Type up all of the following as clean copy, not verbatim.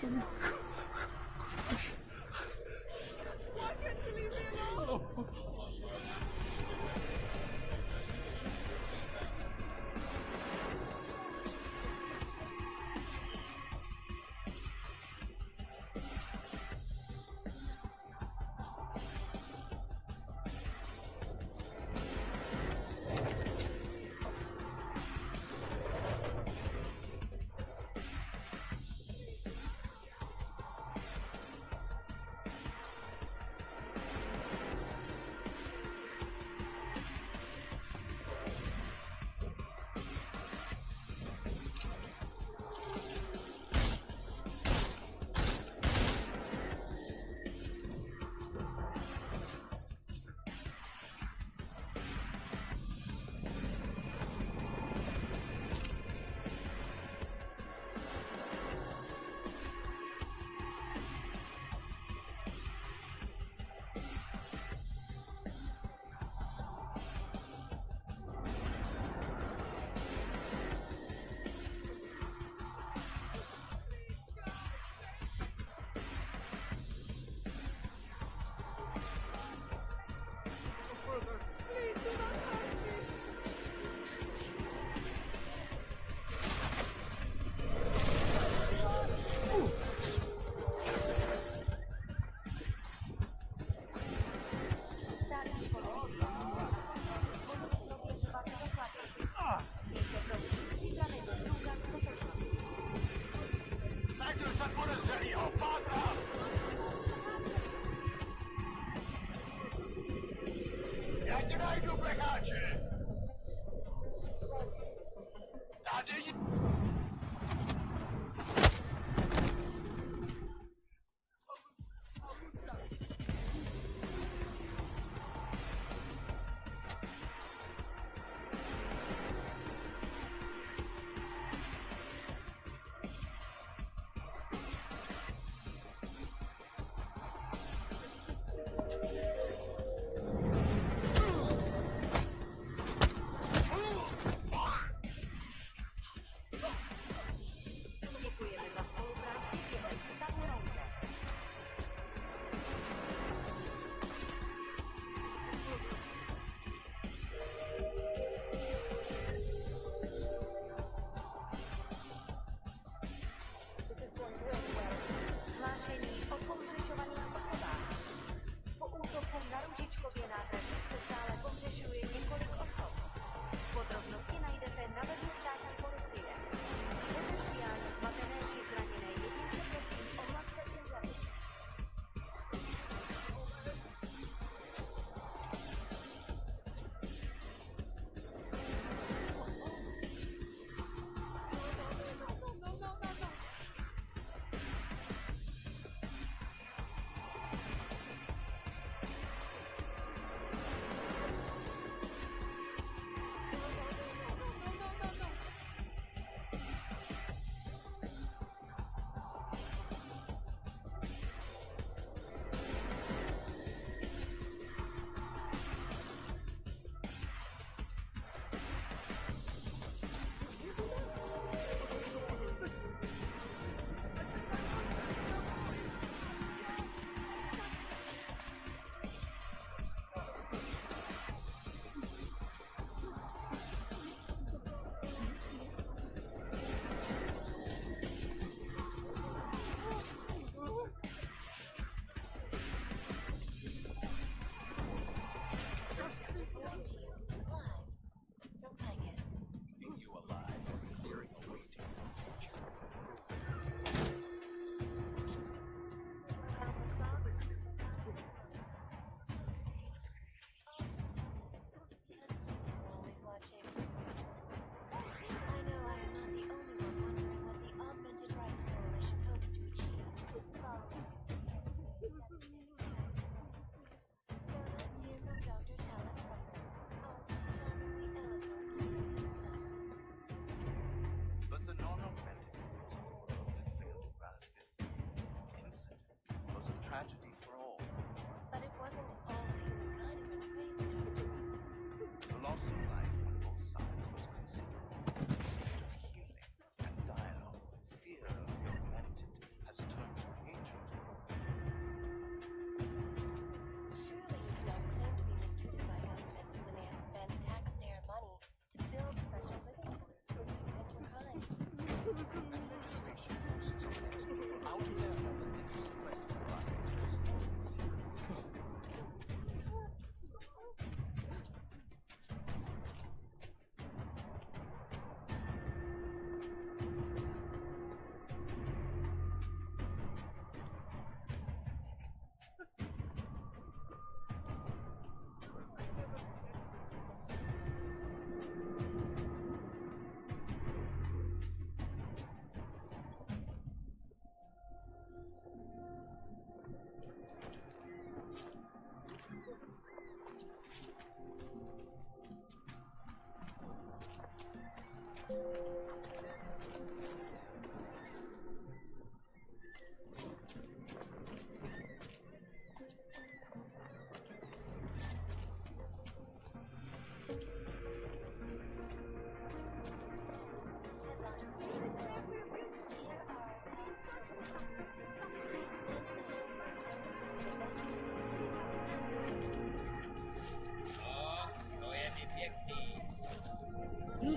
Why can't you leave me alone? You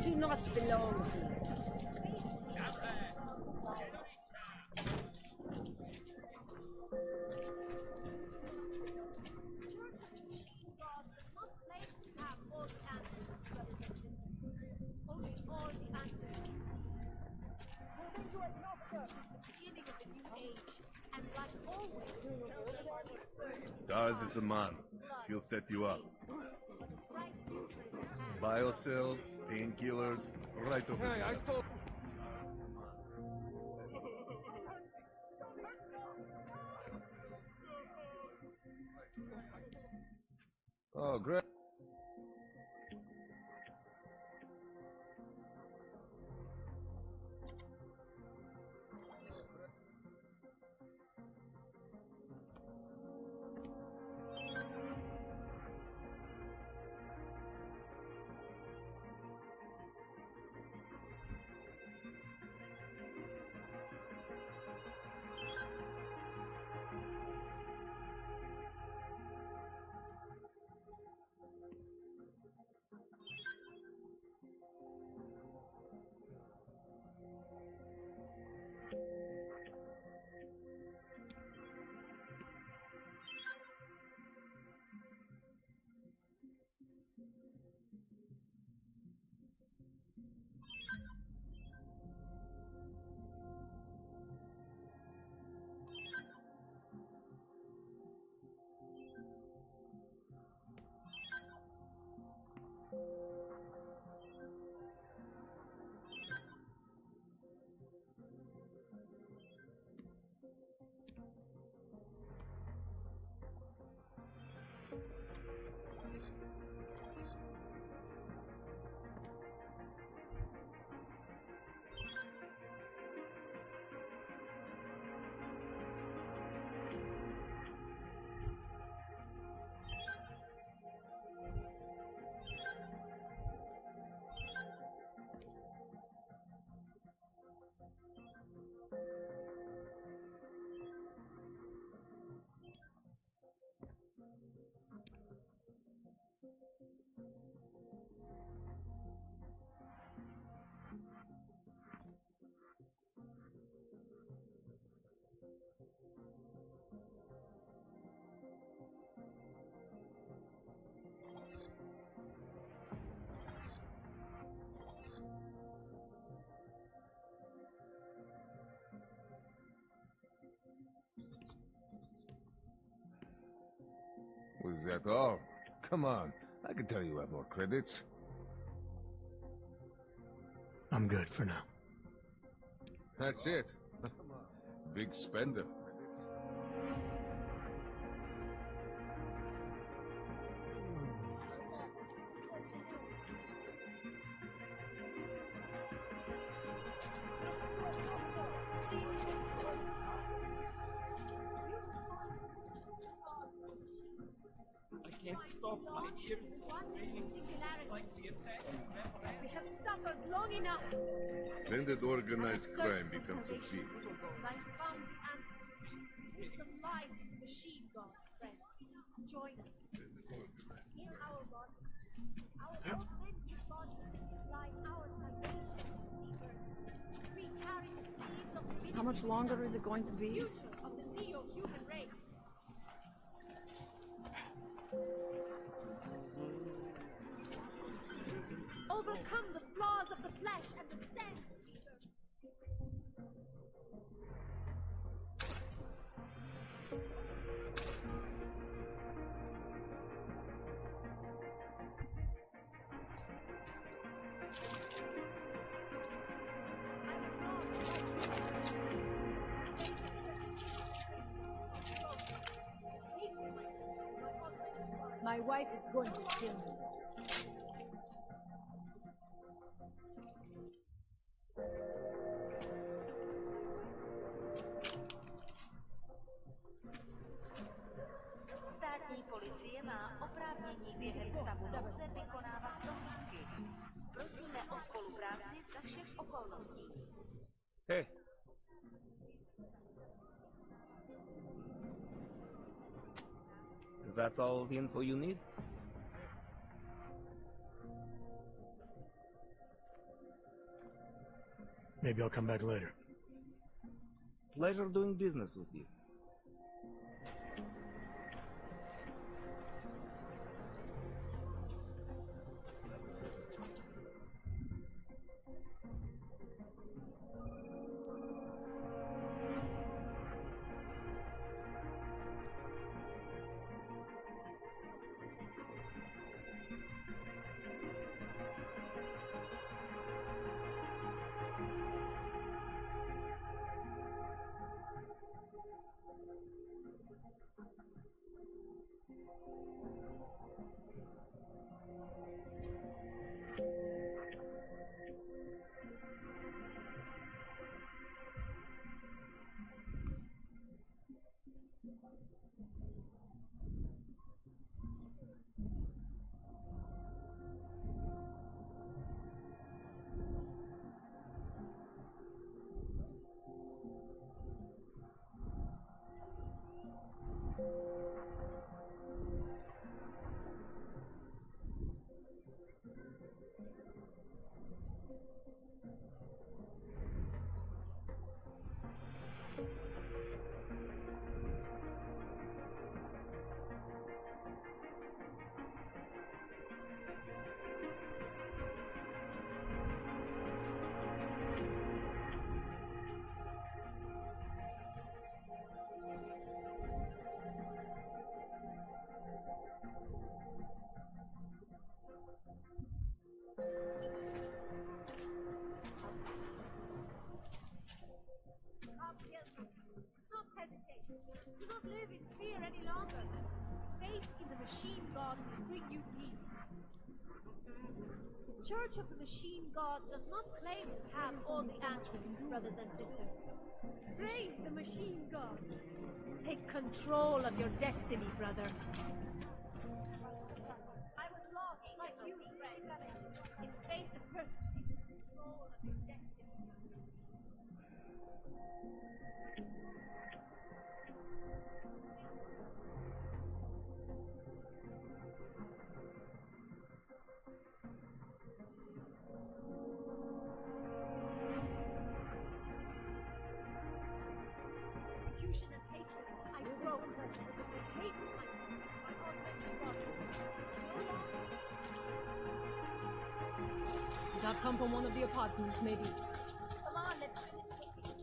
do not belong here. Dars is the man. He'll set you up. Biocells, painkillers, right over Hey, there. I told... Oh, great. Was that all? Come on, I can tell you have more credits. I'm good for now. That's it. Big spender. I can't stop my ears ringing like the attack. We have suffered long enough. When did organized Search crime for become so salvation. cheap? I found the answer. Wisdom lies in the machine god, friends. Join us. In our body, our augmented body, lies our salvation, seekers. We carry the seeds of divinity. How much longer is it going to be? Future of the neo-human race. Overcome the flaws of the flesh and the stand. My wife is going to kill me. Během stavu nouze vykonávat prohlídky. Prosíme o spolupráci za všech okolností. Hey. Is that all the info you need? Maybe I'll come back later. Pleasure doing business with you. Not hesitate. Do not live in fear any longer. Faith in the machine god will bring you peace. The Church of the Machine God does not claim to have all the answers, brothers and sisters. Praise the machine god. Take control of your destiny, brother. I was lost like you, friend. In face of persecution, control of your destiny. Persecution and hatred, I broke. I hated myself, my almighty God. No longer. Did that come from one of the apartments, maybe? Come on, let's finish cooking.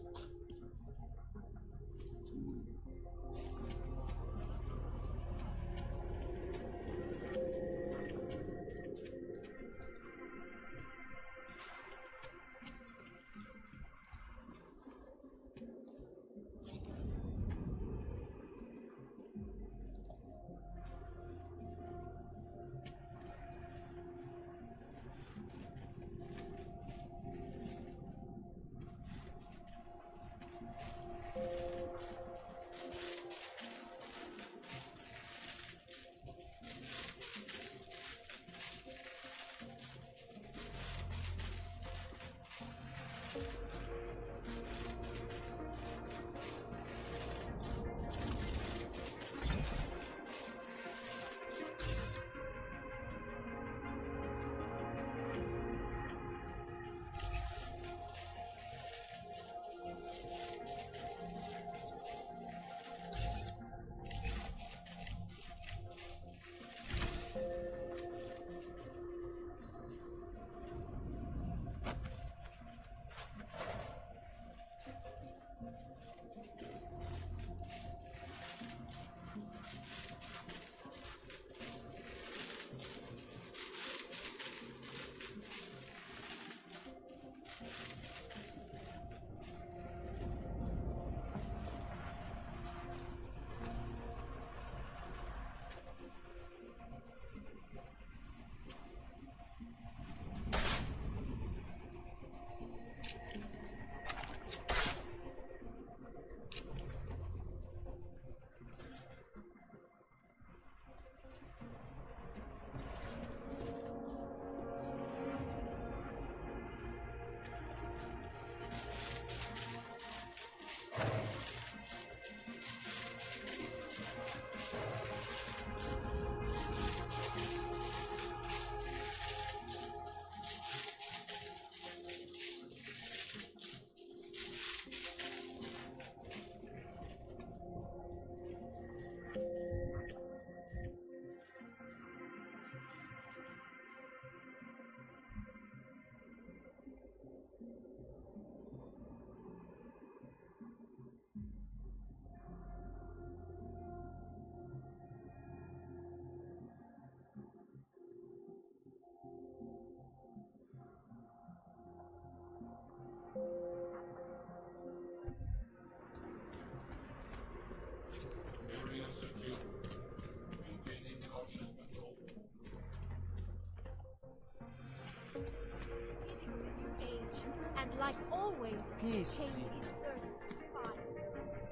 always Peace. change is thirst, revive,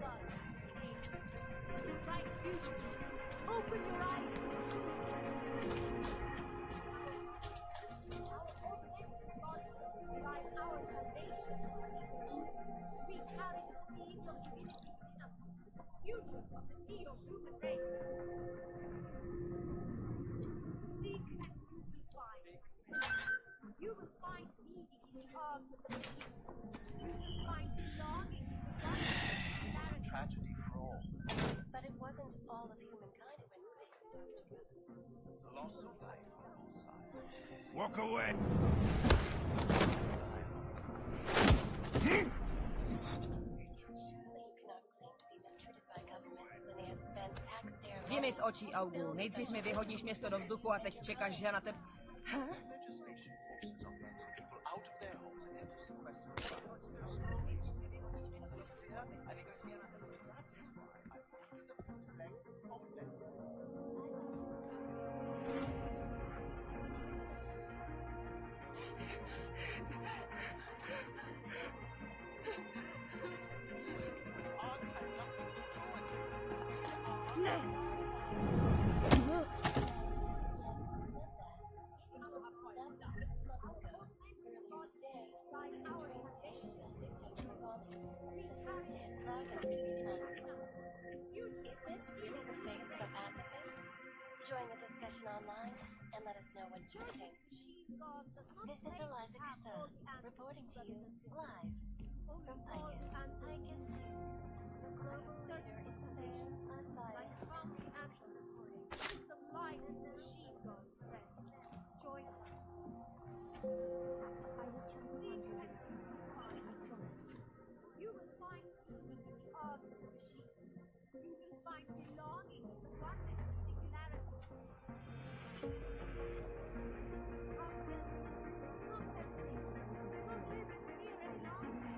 blood, pain. The right future. Open your eyes. Our augmented bodies provide our salvation. We carry the seeds of divinity in us, the future of the neo-human race. Seek and you will find. You will find meaning in the arms of the machine. You will find belonging in the oneness of singularity. Tragedy for all. But it wasn't all of humankind who went crazy, Dr. Brother. The loss of life on all sides. Walk away! Surely you cannot claim to be mistreated by governments when they have spent taxpayer Jdi mi money z očí, Augu. Nejdřív mi vyhodíš město do vzduchu a teď čekáš, že já na tebe... Legislation forces on letting people out of their homes and into sequestered environments. The fear and experience of that is why I wanted the bootleg of death. Art had nothing to do with it. We are Is this really the face of a pacifist? Join the discussion online and let us know what you think. This is Eliza Kassan, reporting to you live from Picus. Picus News. The global leader in station unbiased. The light of the sheep God friend. Join us. You will find meaning in the arms of the machine. You will find belonging in the oneness of singularity. Not hesitate. Don't live in fear any longer.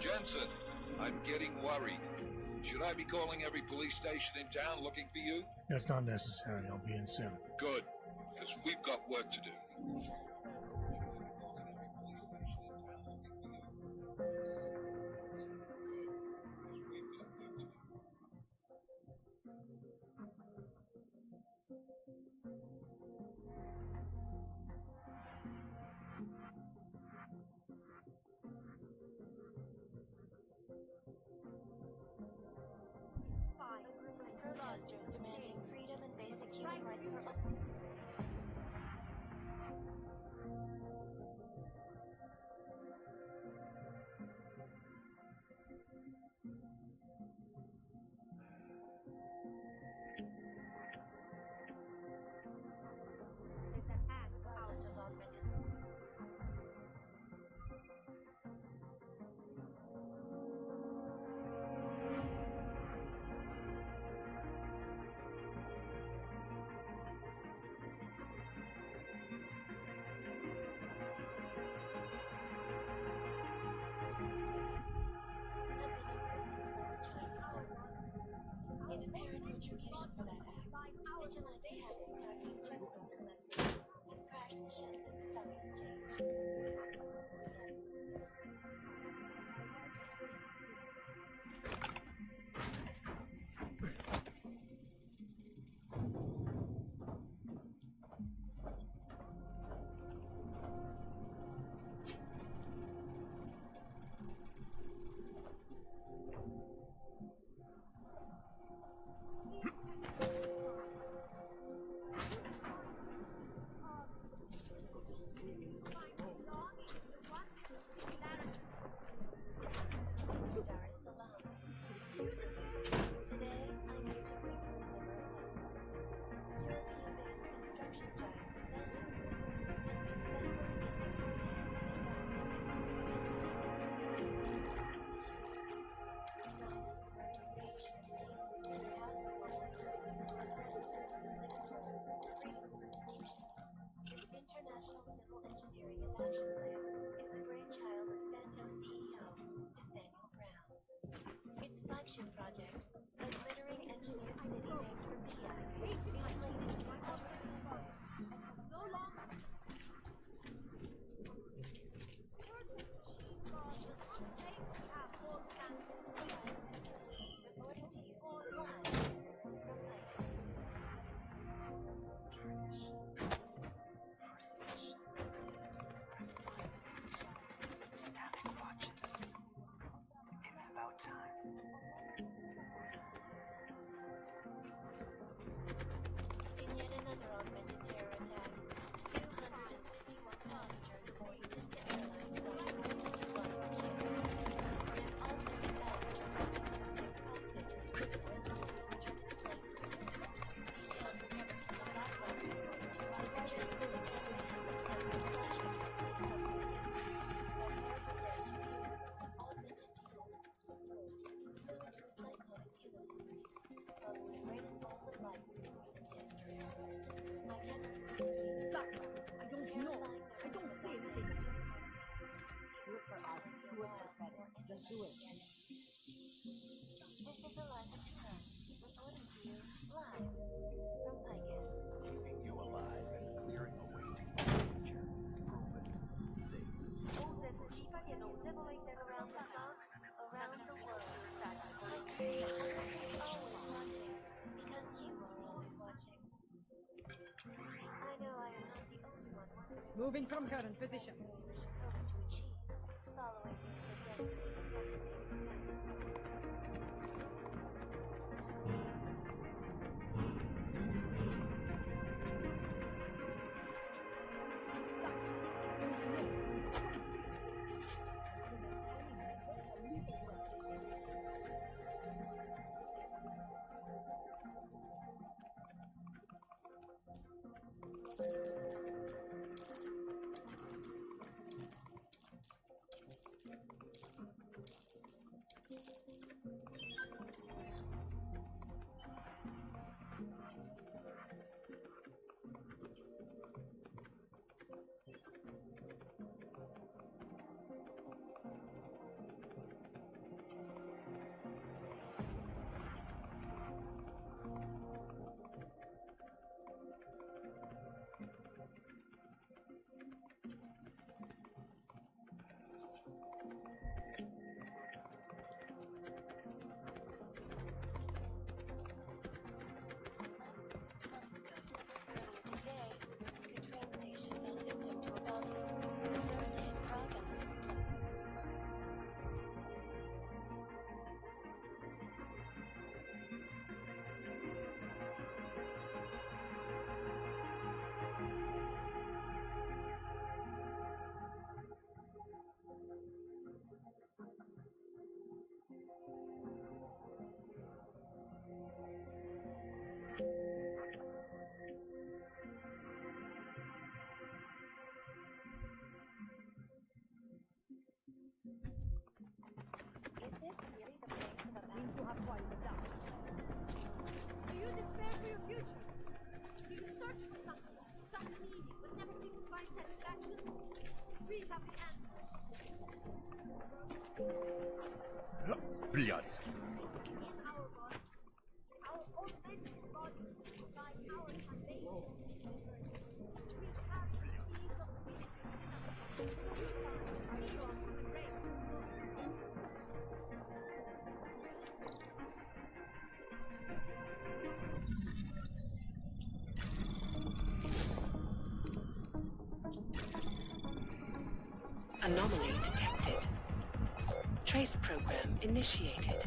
Jensen, I'm getting worried. Should I be calling every police station in town looking for you? That's not necessary. I'll be in soon. Good, because we've got work to do. A group of protesters demanding freedom and basic human rights for all. Regardless of augmented. In apparent retribution for that act, vigilante habits targeting checkpoint collectors have crashed the Shenzhen Stock Exchange. Dar es Salaam. Today, I'm here to bring you a liver of European-based construction giant Center has successfully International Civil Engineering and Action Plan is the brainchild of Santo CEO Nathaniel Brown. Its flagship project, a glittering engineered city named Rupia, is slated to be open. No longer. This is Eliza Cassan, reporting to you live from Picus. Keeping you alive and clearing a way to your future. Proven. Safe. Around the clock, around the world. Multistreaming, always watching, because you are always watching. I know I am not the only one wondering. Moving from current position. Hoping to achieve, following the Do you despair for your future? Do you search for something meaning, but never seem to find satisfaction? We have the answer. Блядский. In our body, our own mental body, like our foundation. We have the seeds of wisdom. We find eons of grace. Anomaly detected. Trace program initiated.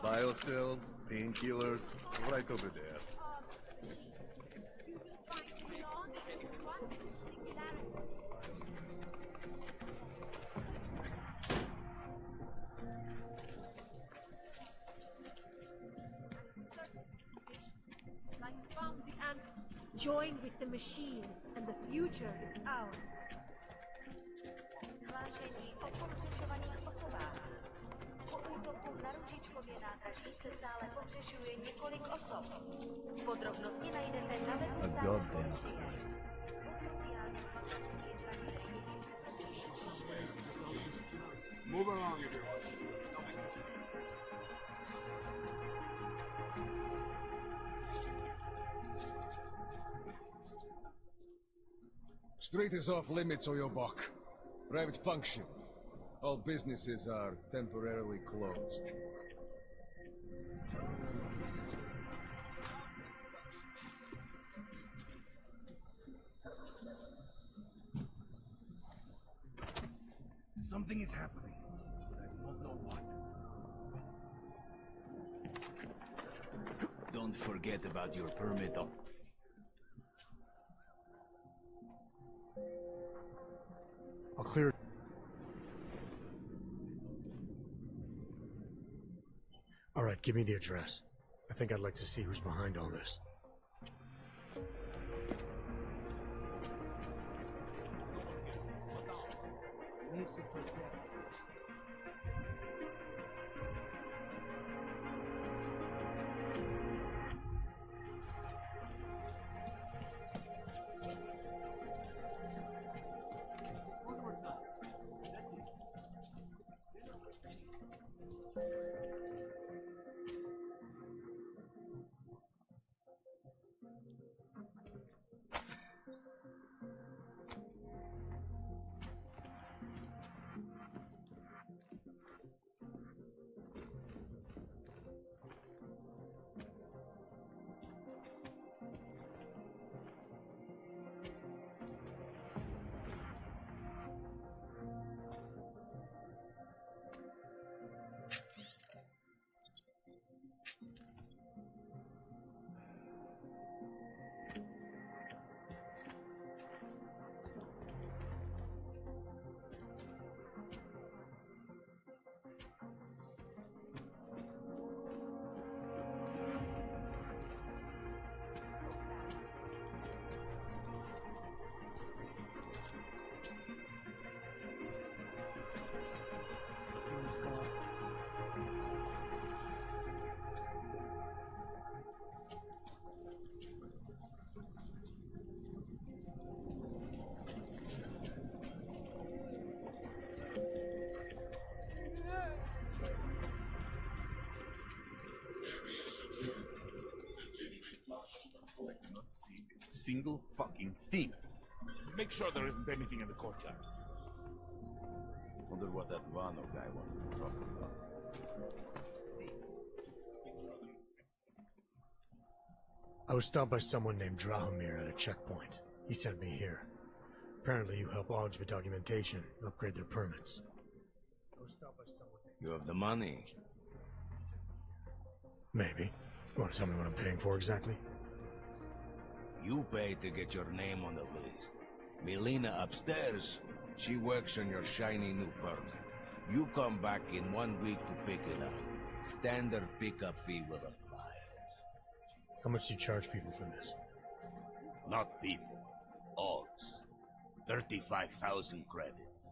Biocells, painkillers, right over there. Join with the machine, and the future is ours. Hlášení o pohřešovaných osobách. Po útoku na ručičkově nádraží se stále pohřešuje několik osob. Podrobnosti najdete na webu státní policie. Potenciálně zmaření Move along, everyone. Street is off limits, Oyobok. Private function. All businesses are temporarily closed. Something is happening, but I don't know what. Don't forget about your permit. I'll clear. All right, give me the address. I think I'd like to see who's behind all this. Need to protect single fucking thing. Make sure there isn't anything in the courtyard. Wonder what that Vano guy wanted to talk about. I was stopped by someone named Drahomir at a checkpoint. He sent me here. Apparently you help Augs with documentation and upgrade their permits. You have the money? Maybe. You want to tell me what I'm paying for exactly? You pay to get your name on the list. Melina upstairs, she works on your shiny new permit. You come back in 1 week to pick it up. Standard pickup fee will apply. How much do you charge people for this? Not people. Augs. 35,000 credits.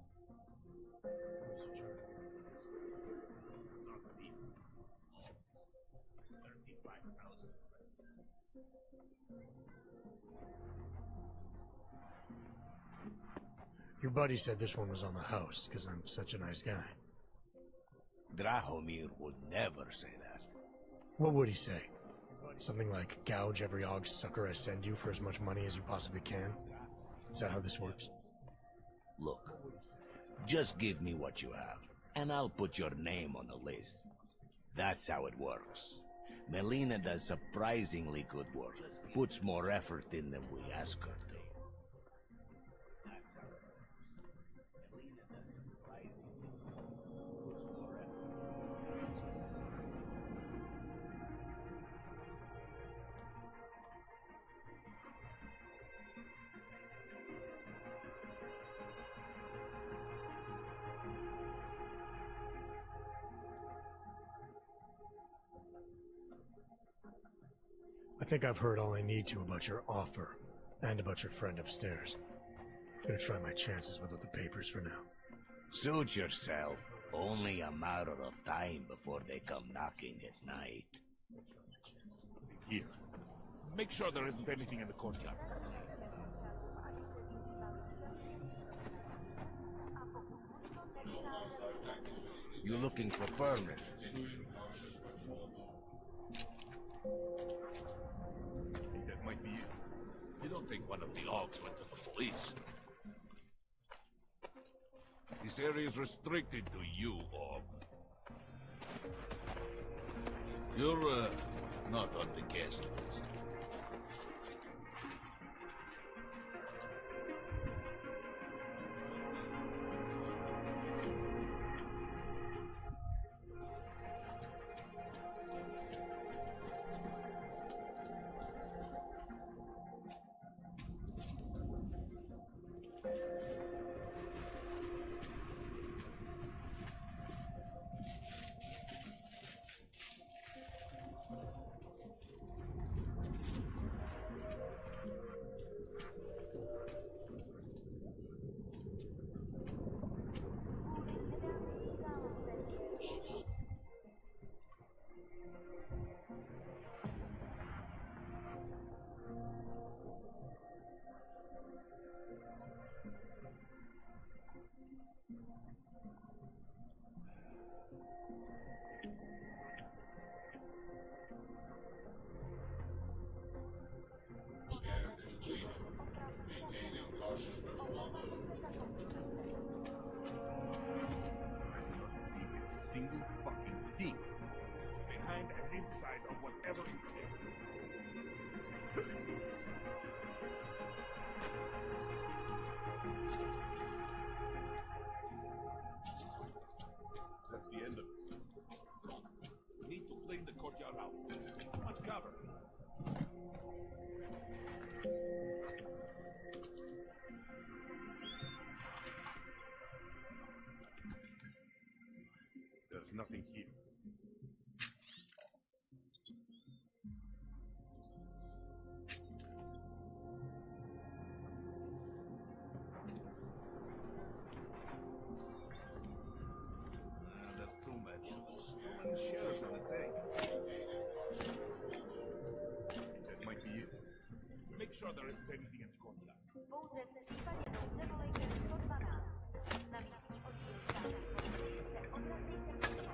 Your buddy said this one was on the house, because I'm such a nice guy. Drahomir would never say that. What would he say? Something like, gouge every Aug sucker I send you for as much money as you possibly can? Is that how this works? Look, just give me what you have, and I'll put your name on the list. That's how it works. Melina does surprisingly good work. Puts more effort in than we ask her to. I think I've heard all I need to about your offer, and about your friend upstairs. I'm gonna try my chances without the papers for now. Suit yourself. Only a matter of time before they come knocking at night. Here. Make sure there isn't anything in the courtyard. You looking for permit? That might be it. You don't think one of the Augs went to the police? This area is restricted to you, Aug. You're, not on the guest list. Single fucking thing. Behind and inside of whatever you can. That's the end of it. We need to clean the courtyard out. Much cover. There's nothing here. There's too many. Too many shares on the thing. That might be it. Make sure there isn't anything in the courtyard. Pouze v případě nouze volejte 112. Na místní oddíl státní policie se obracejte přímo.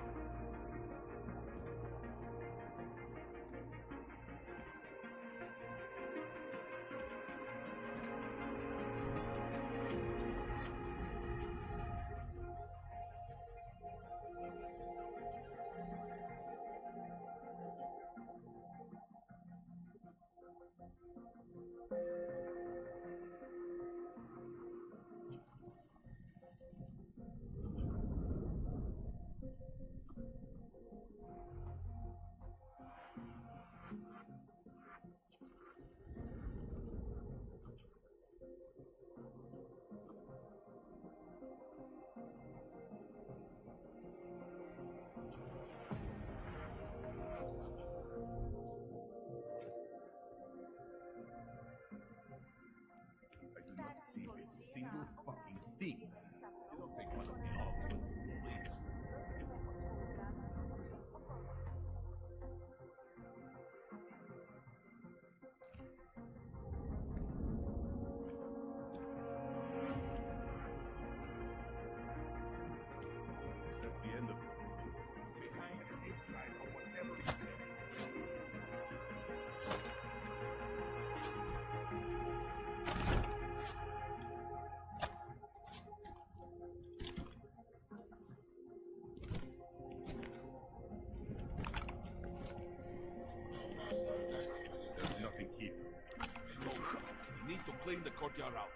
clean the courtyard out.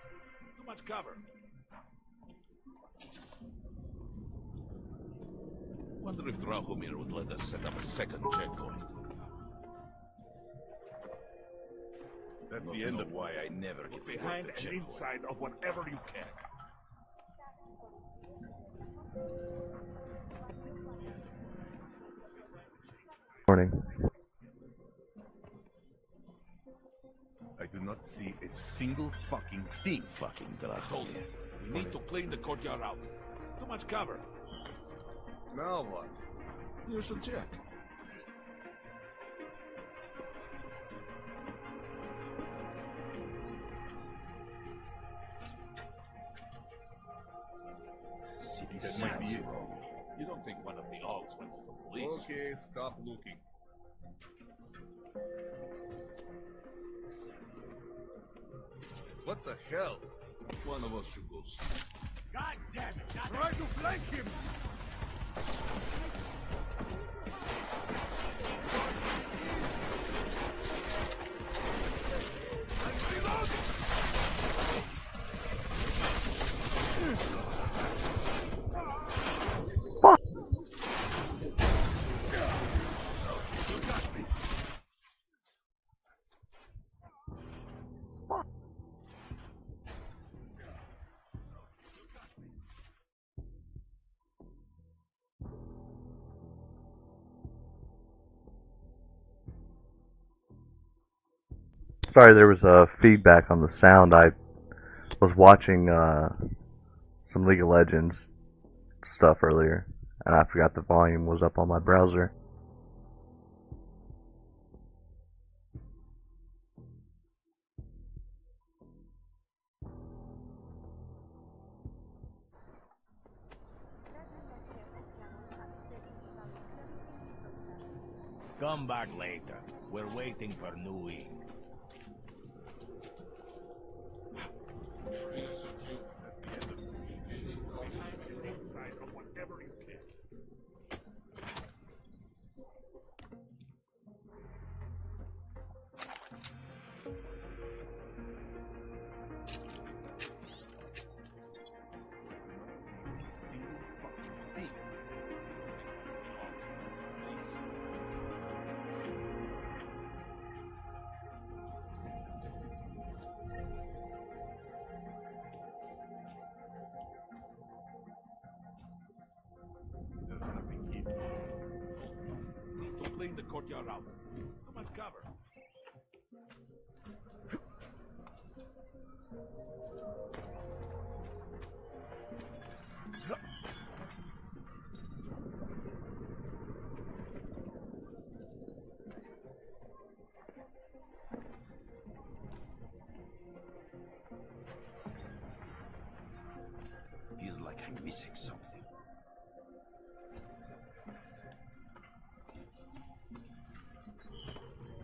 Too much cover. Wonder if Drahomir would let us set up a second checkpoint. That's the end of why I never get Behind and inside of whatever you can. Morning. I do not see a single fucking thing. Fucking Drahomir. We need to clean the courtyard out. Too much cover. Now what? You should check. City That might be smells it. wrong. You don't think one of the Augs went to the police? Okay, stop looking. What the hell? One of us should go see. God damn it! Try to flank him! Sorry, there was feedback on the sound. I was watching some League of Legends stuff earlier, and I forgot the volume was up on my browser. Come back later. We're waiting for new ink. Inside of whatever you can. Need to clean the courtyard out. Too much cover. Feels like I'm missing something.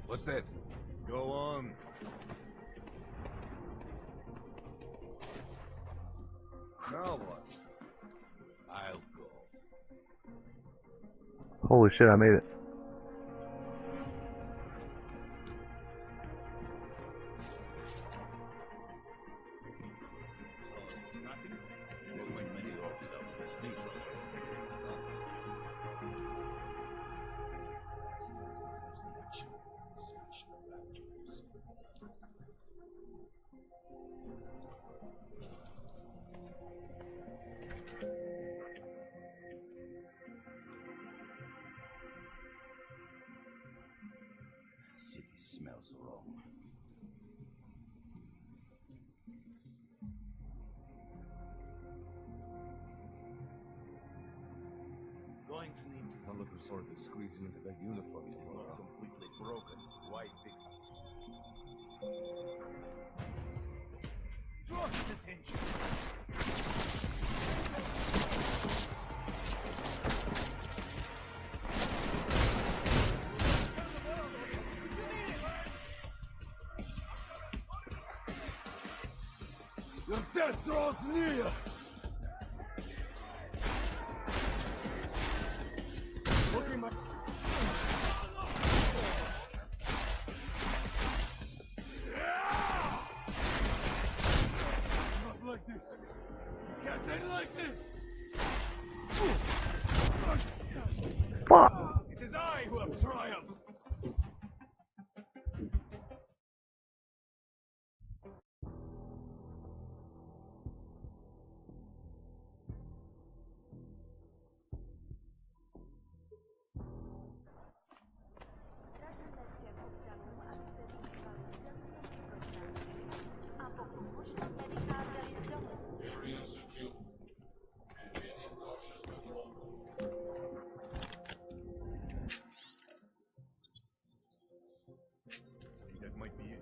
What's that? Go on. Now what? I'll go. Holy shit, I made it. Nothing? There were many Augs out in the streets City smells wrong. Going to need I'm looking forward to squeezing into that uniform. to look completely broken. Why fix Draw his attention. Your death draws near! Looking my... like this. You can't end like this. Fuck! It is I who have triumphed. That might be it.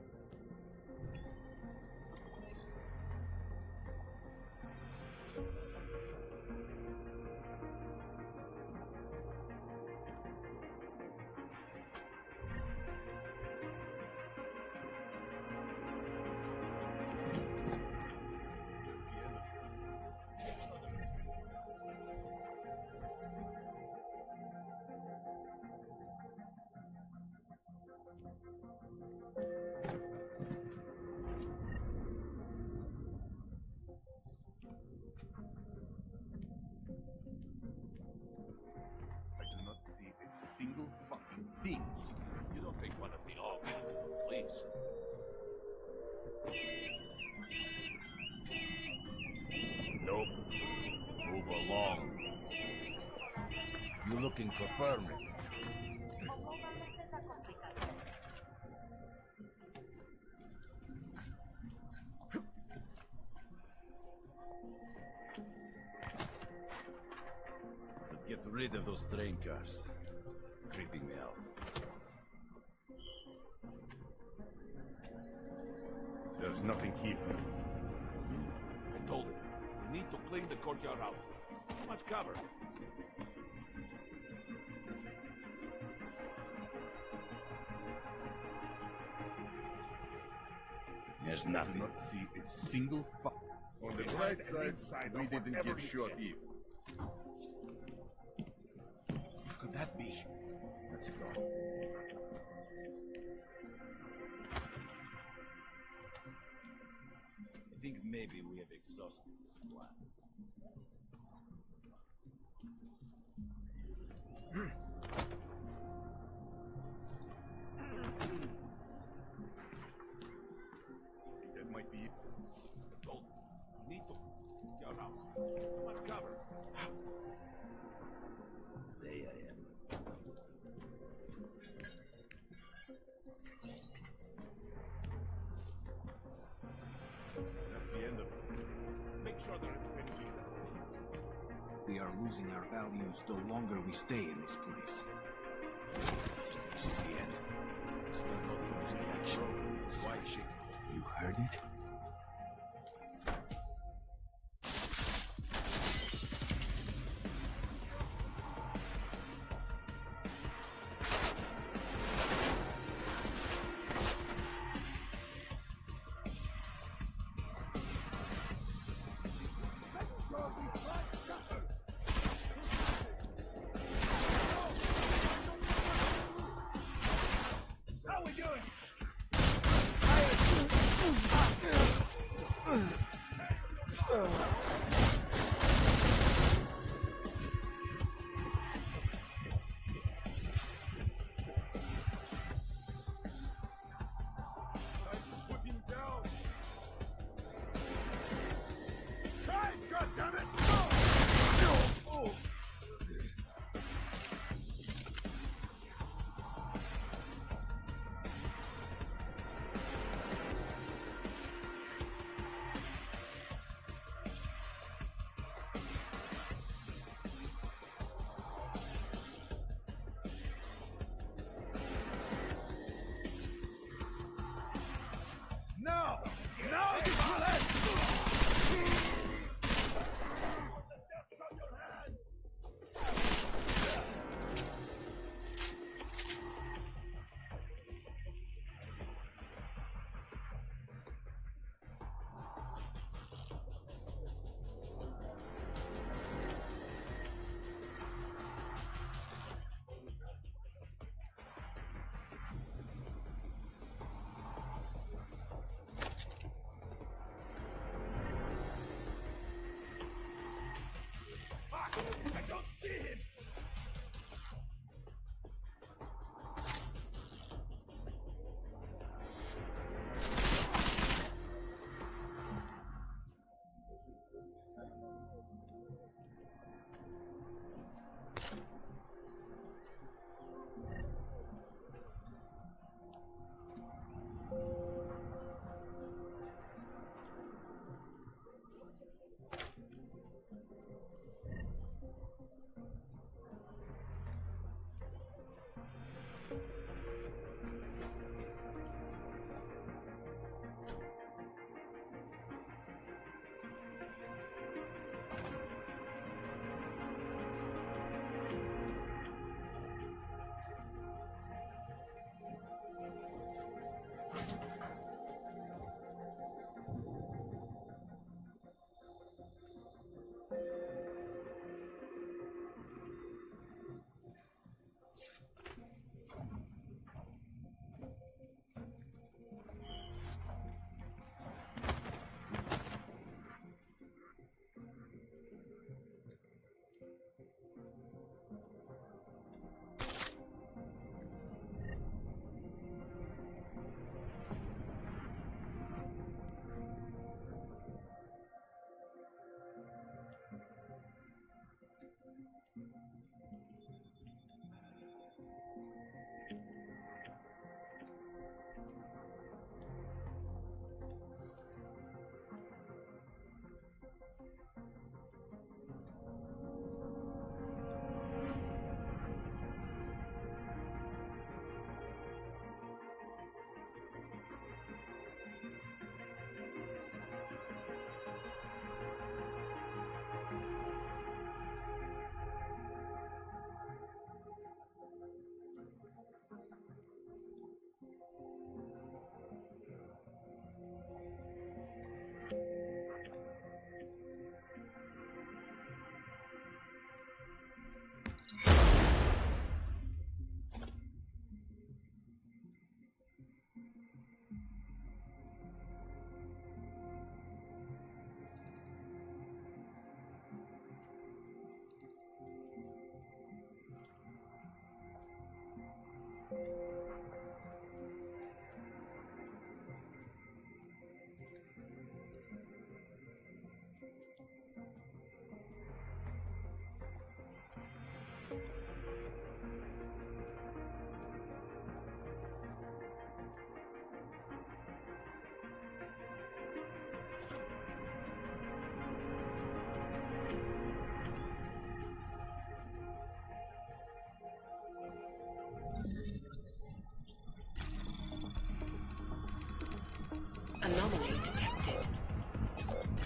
I do not see a single fucking thing. You don't think one of the all please. Nope. Move along. You looking for permit? Should get rid of those train cars. Creeping me out. There's nothing here. I told him. We need to clean the courtyard out. Too much cover. There's I do nothing. not see a single fuck. On the right side, we didn't get shot either. What could that be? Let's go. I think maybe we have exhausted the supply. That might be it. Told him. We need to get around. Too much cover. There I am. That's the end of it. Make sure there isn't anything. We are losing our values the longer we stay in this place. This is the end. This does not finish the action. Why shit? You heard it? How we doing? Put him down. Hey, goddammit! Oh. No! No!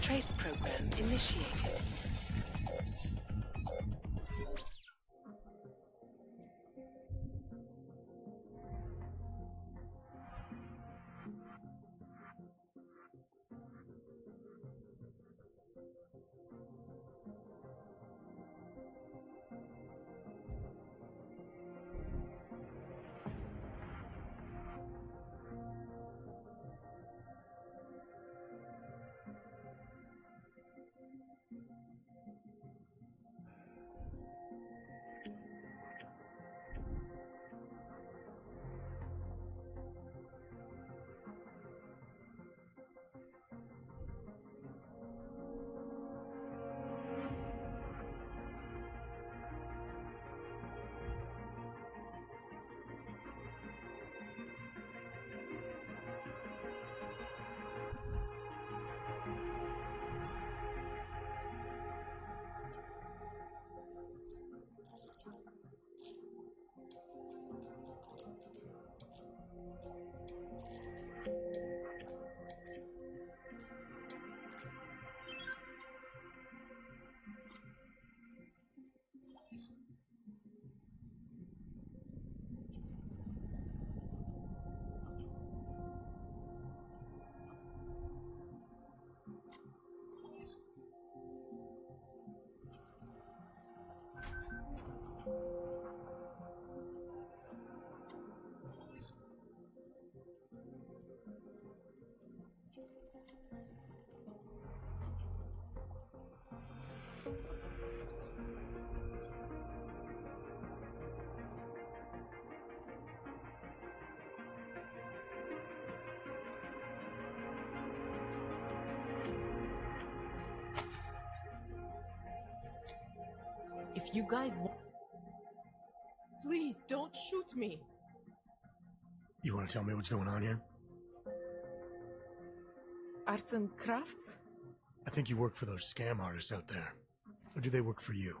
Trace program initiated. If you guys want... Please, don't shoot me! You want to tell me what's going on here? Arts and crafts? I think you work for those scam artists out there. Or do they work for you?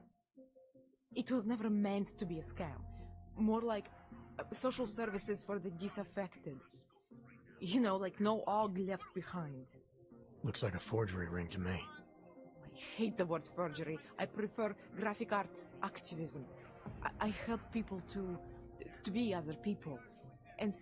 It was never meant to be a scam. More like social services for the disaffected. You know, like no og left behind. Looks like a forgery ring to me. I hate the word forgery. I prefer graphic arts activism. I help people to be other people. And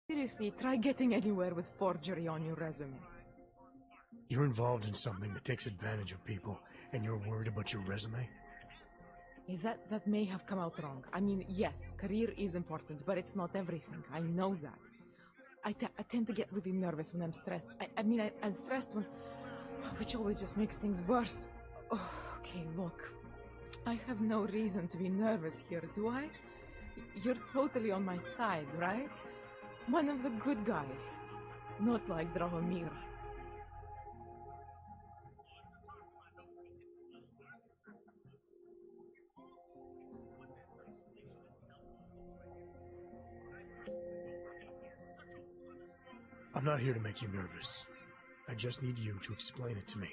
seriously, try getting anywhere with forgery on your resume. You're involved in something that takes advantage of people, and you're worried about your resume? That may have come out wrong. I mean, yes, career is important, but it's not everything. I know that. I tend to get really nervous when I'm stressed. I'm stressed when... which always just makes things worse. Oh, okay, look. I have no reason to be nervous here, do I? You're totally on my side, right? One of the good guys. Not like Drahomir. I'm not here to make you nervous. I just need you to explain it to me.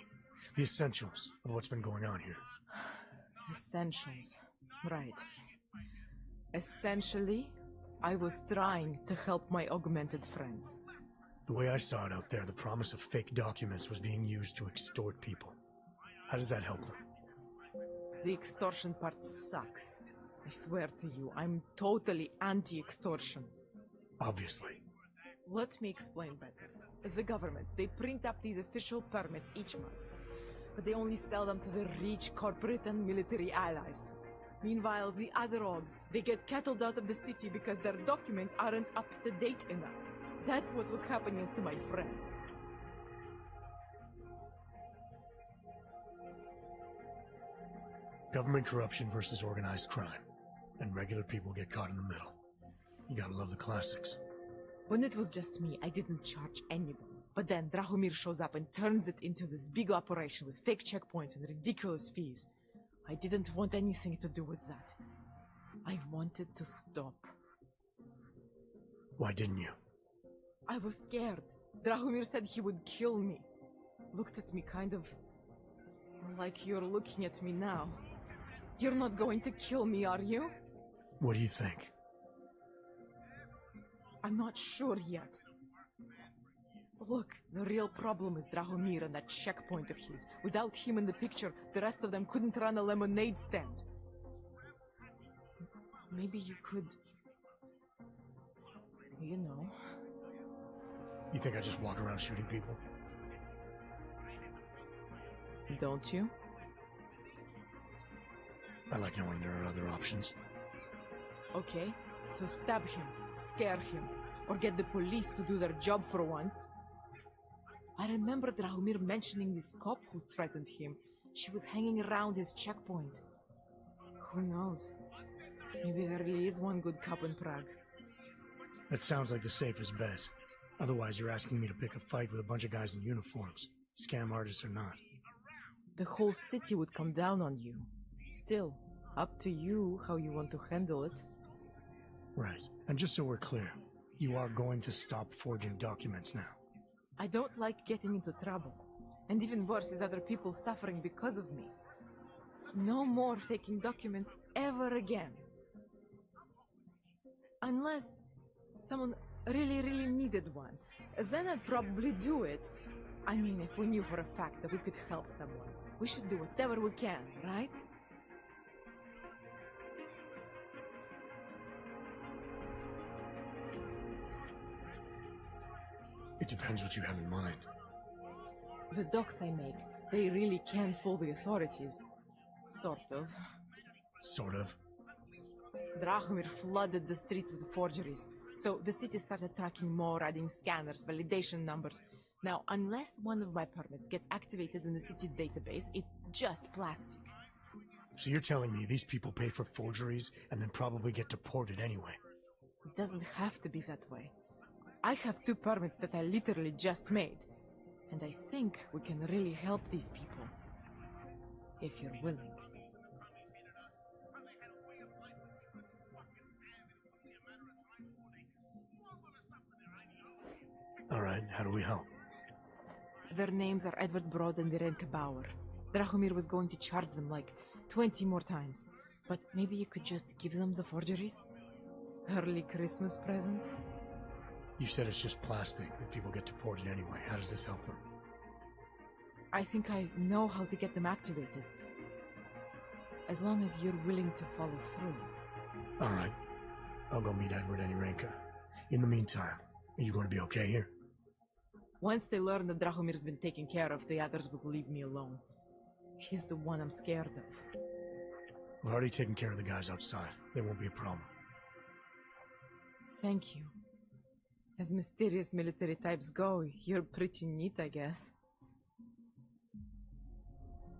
The essentials of what's been going on here. Essentials. Right. Essentially, I was trying to help my augmented friends. The way I saw it out there, the promise of fake documents was being used to extort people. How does that help them? The extortion part sucks. I swear to you, I'm totally anti-extortion. Obviously. Let me explain better. As the government, they print up these official permits each month, but they only sell them to the rich corporate and military allies. Meanwhile, the other orgs, they get cattled out of the city because their documents aren't up to date enough. That's what was happening to my friends. Government corruption versus organized crime. and regular people get caught in the middle. You gotta love the classics. When it was just me, I didn't charge anyone. But then Drahomir shows up and turns it into this big operation with fake checkpoints and ridiculous fees. I didn't want anything to do with that. I wanted to stop. Why didn't you? I was scared. Drahomir said he would kill me. Looked at me kind of like you're looking at me now. You're not going to kill me, are you? What do you think? I'm not sure yet. Look, the real problem is Drahomir and that checkpoint of his. Without him in the picture, the rest of them couldn't run a lemonade stand. Maybe you could... You know... You think I just walk around shooting people? Don't you? I like knowing there are other options. Okay, so stab him, scare him, or get the police to do their job for once. I remember Drahomir mentioning this cop who threatened him. She was hanging around his checkpoint. Who knows? Maybe there really is one good cop in Prague. That sounds like the safest bet. Otherwise, you're asking me to pick a fight with a bunch of guys in uniforms, scam artists or not. The whole city would come down on you. Still, up to you how you want to handle it. Right. And just so we're clear, you are going to stop forging documents now. I don't like getting into trouble. And even worse is other people suffering because of me. No more faking documents ever again. Unless someone really needed one. Then I'd probably do it. I mean, if we knew for a fact that we could help someone, we should do whatever we can, right? It depends what you have in mind. The docs I make, they really can fool the authorities. Sort of. Sort of? Drahomir flooded the streets with forgeries, so the city started tracking more, adding scanners, validation numbers. Now, unless one of my permits gets activated in the city database, it's just plastic. So you're telling me these people pay for forgeries and then probably get deported anyway? It doesn't have to be that way. I have 2 permits that I literally just made, and I think we can really help these people. If you're willing. Alright, how do we help? Their names are Edward Broad and Irenka Bauer. Drahomir was going to charge them like 20 more times. But maybe you could just give them the forgeries? Early Christmas present? You said it's just plastic, that people get deported anyway. How does this help them? I think I know how to get them activated. As long as you're willing to follow through. Alright. I'll go meet Edward and Irenka. In the meantime, are you going to be okay here? Once they learn that Drahomir's been taken care of, the others will leave me alone. He's the one I'm scared of. We're already taking care of the guys outside. They won't be a problem. Thank you. As mysterious military types go, you're pretty neat, I guess.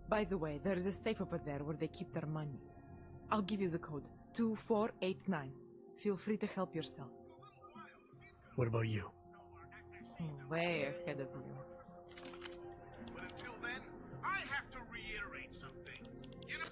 By the way, there is a safe over there where they keep their money. I'll give you the code. 2489. Feel free to help yourself. What about you? Way ahead of you. But until then, I have to reiterate some things. You know...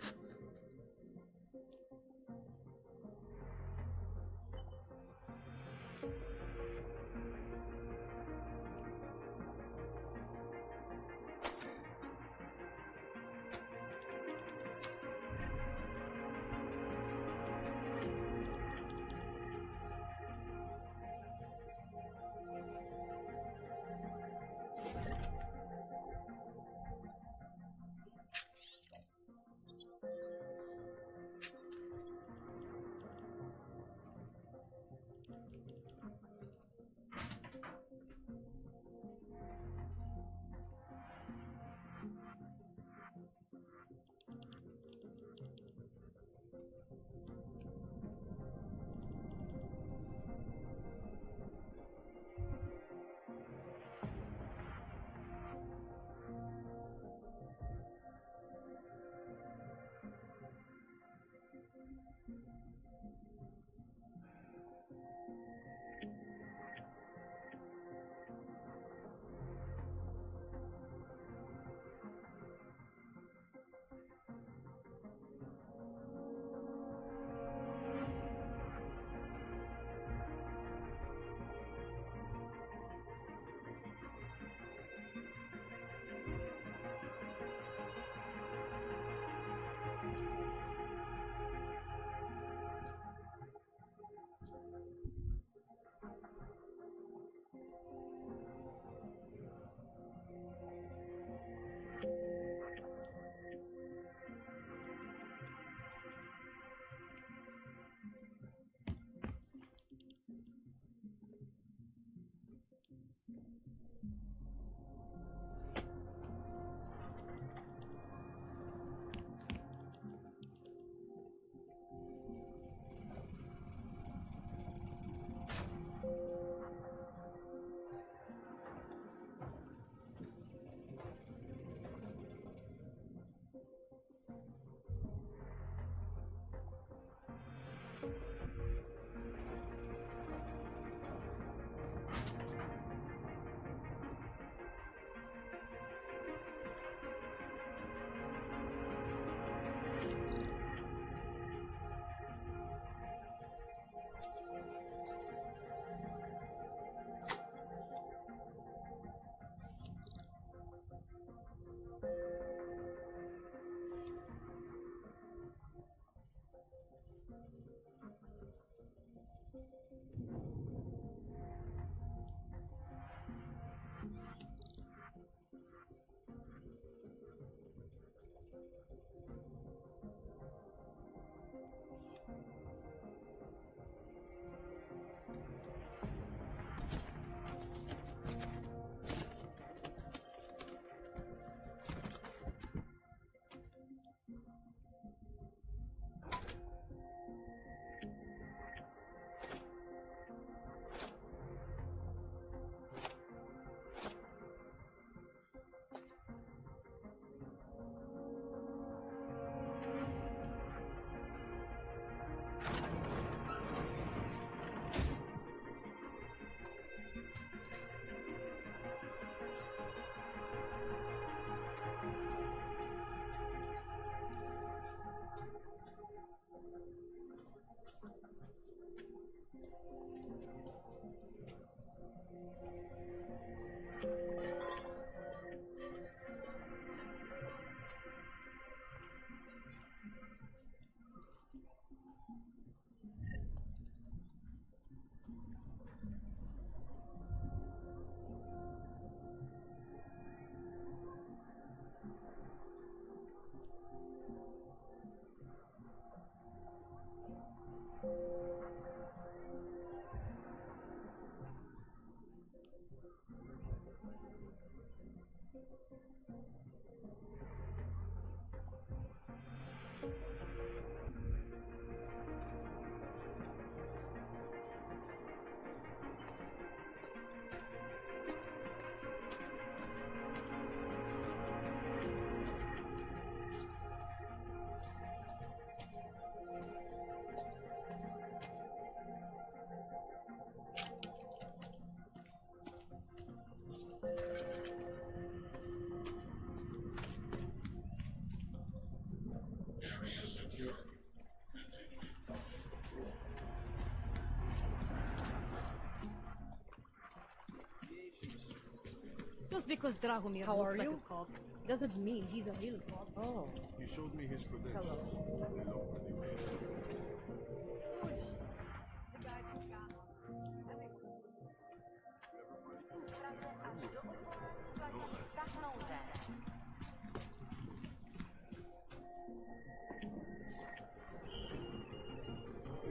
Just because Dragomir How looks are like you? a cop doesn't mean he's a real cop. Oh. He showed me his credentials. Hello. They look pretty bad.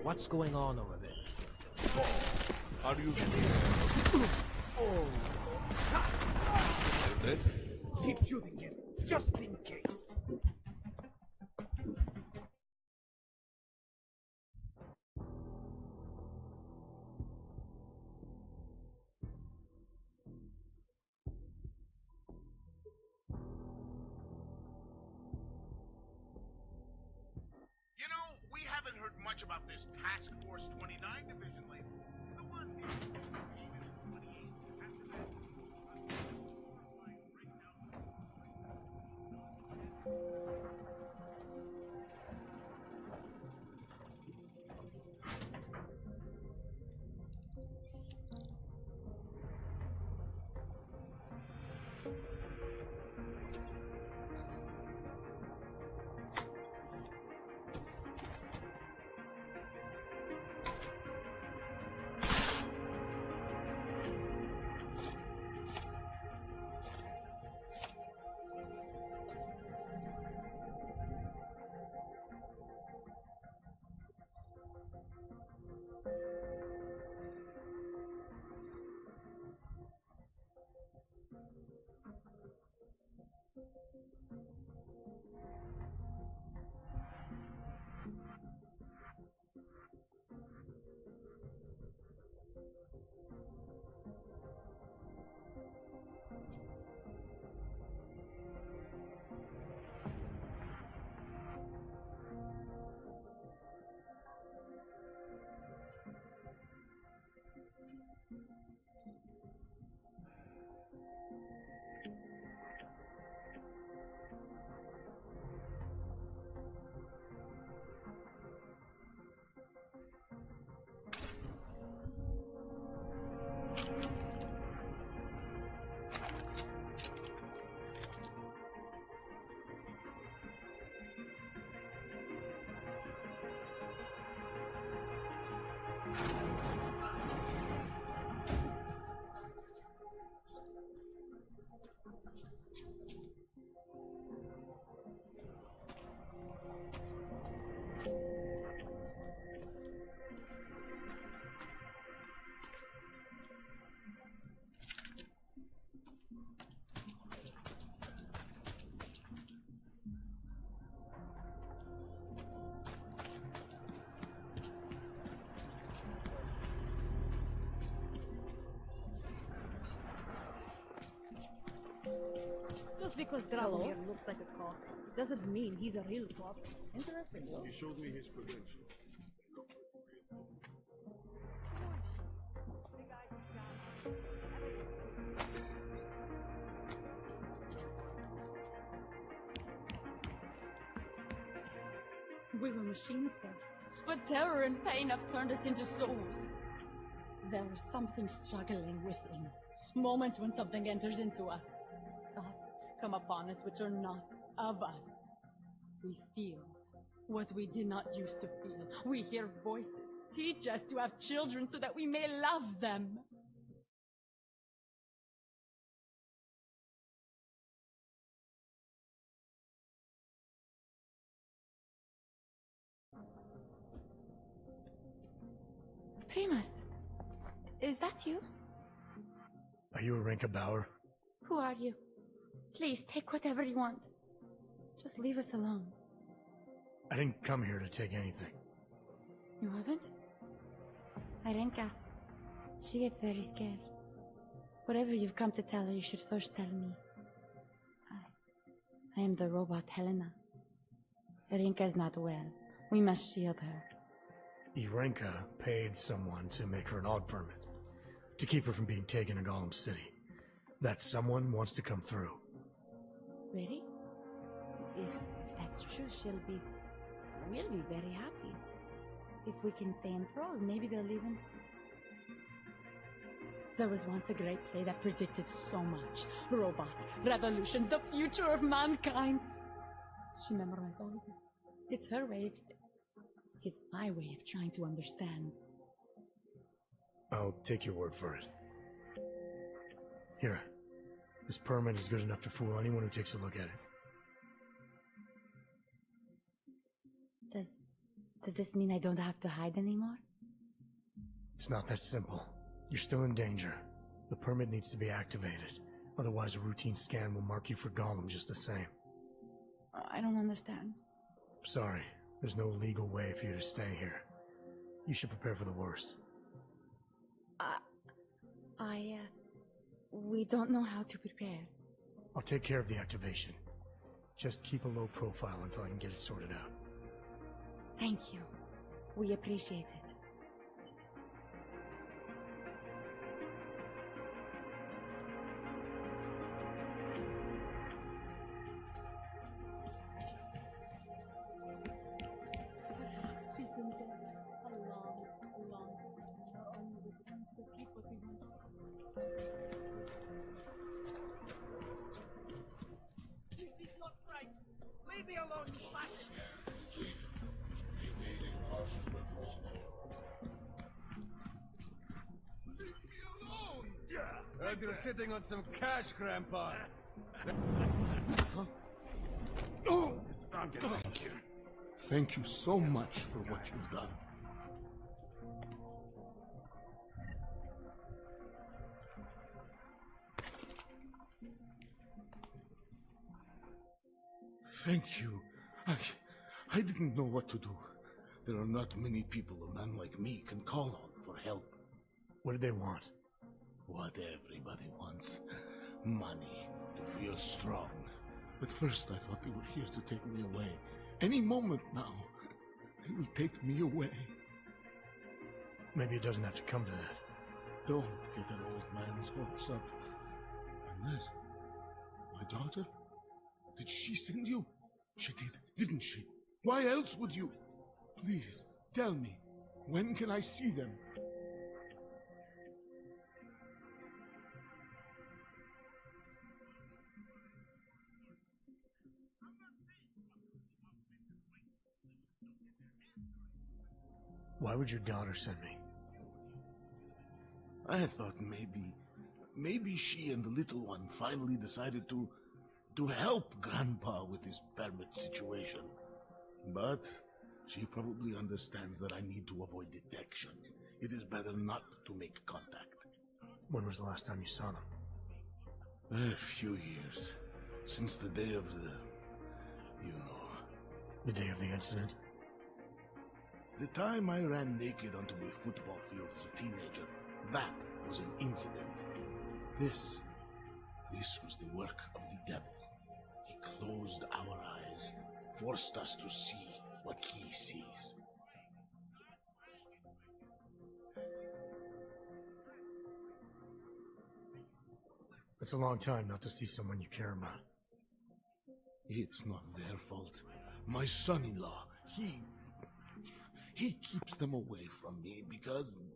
What's going on over there? Are you Oh. dead? Keep shooting him, just in case. You know, we haven't heard much about this Task Force 29 division lately. The one Just because Dragomir looks like a cop doesn't mean he's a real cop. Interesting, though. He showed me his credentials. We were machines, sir. But terror and pain have turned us into souls. There is something struggling within. Moments when something enters into us. Thoughts come upon us which are not of us. We feel what we did not used to feel. We hear voices. Teach us to have children so that we may love them. Primus, is that you? Are you Arinka Bauer? Who are you? Please, take whatever you want. Just leave us alone. I didn't come here to take anything. You haven't? Arenka. She gets very scared. Whatever you've come to tell her, you should first tell me. I am the robot Helena. Arenka is not well. We must shield her. Arenka paid someone to make her an odd permit. To keep her from being taken to Golem City. That someone wants to come through. Really? If that's true, we'll be very happy. If we can stay enthralled, maybe they'll even... There was once a great play that predicted so much. Robots, revolutions, the future of mankind. She memorized all of it. It's her way. It's my way of trying to understand. I'll take your word for it. Here. This permit is good enough to fool anyone who takes a look at it. Does this mean I don't have to hide anymore? It's not that simple. You're still in danger. The permit needs to be activated. Otherwise, a routine scan will mark you for Golem just the same. I don't understand. Sorry. There's no legal way for you to stay here. You should prepare for the worst. We don't know how to prepare. I'll take care of the activation. Just keep a low profile until I can get it sorted out. Thank you. We appreciate it. Leave me alone, you bastard! Heard you're sitting on some cash, Grandpa. Oh, thank you. Thank you so much for what you've done. Thank you. I didn't know what to do. There are not many people a man like me can call on for help. What do they want? What everybody wants. Money. To feel strong. But first I thought they were here to take me away. Any moment now, they will take me away. Maybe it doesn't have to come to that. Don't get that old man's hopes up. Unless... my daughter? Did she send you? She did, didn't she? Why else would you? Please, tell me. When can I see them? Why would your daughter send me? I thought maybe she and the little one finally decided to help Grandpa with his permit situation. But she probably understands that I need to avoid detection. It is better not to make contact. When was the last time you saw them? A few years. Since the day of the... you know. The day of the incident? The time I ran naked onto a football field as a teenager, that was an incident. This was the work of the devil. He closed our eyes, forced us to see what he sees. It's a long time not to see someone you care about. It's not their fault. My son-in-law, he keeps them away from me because...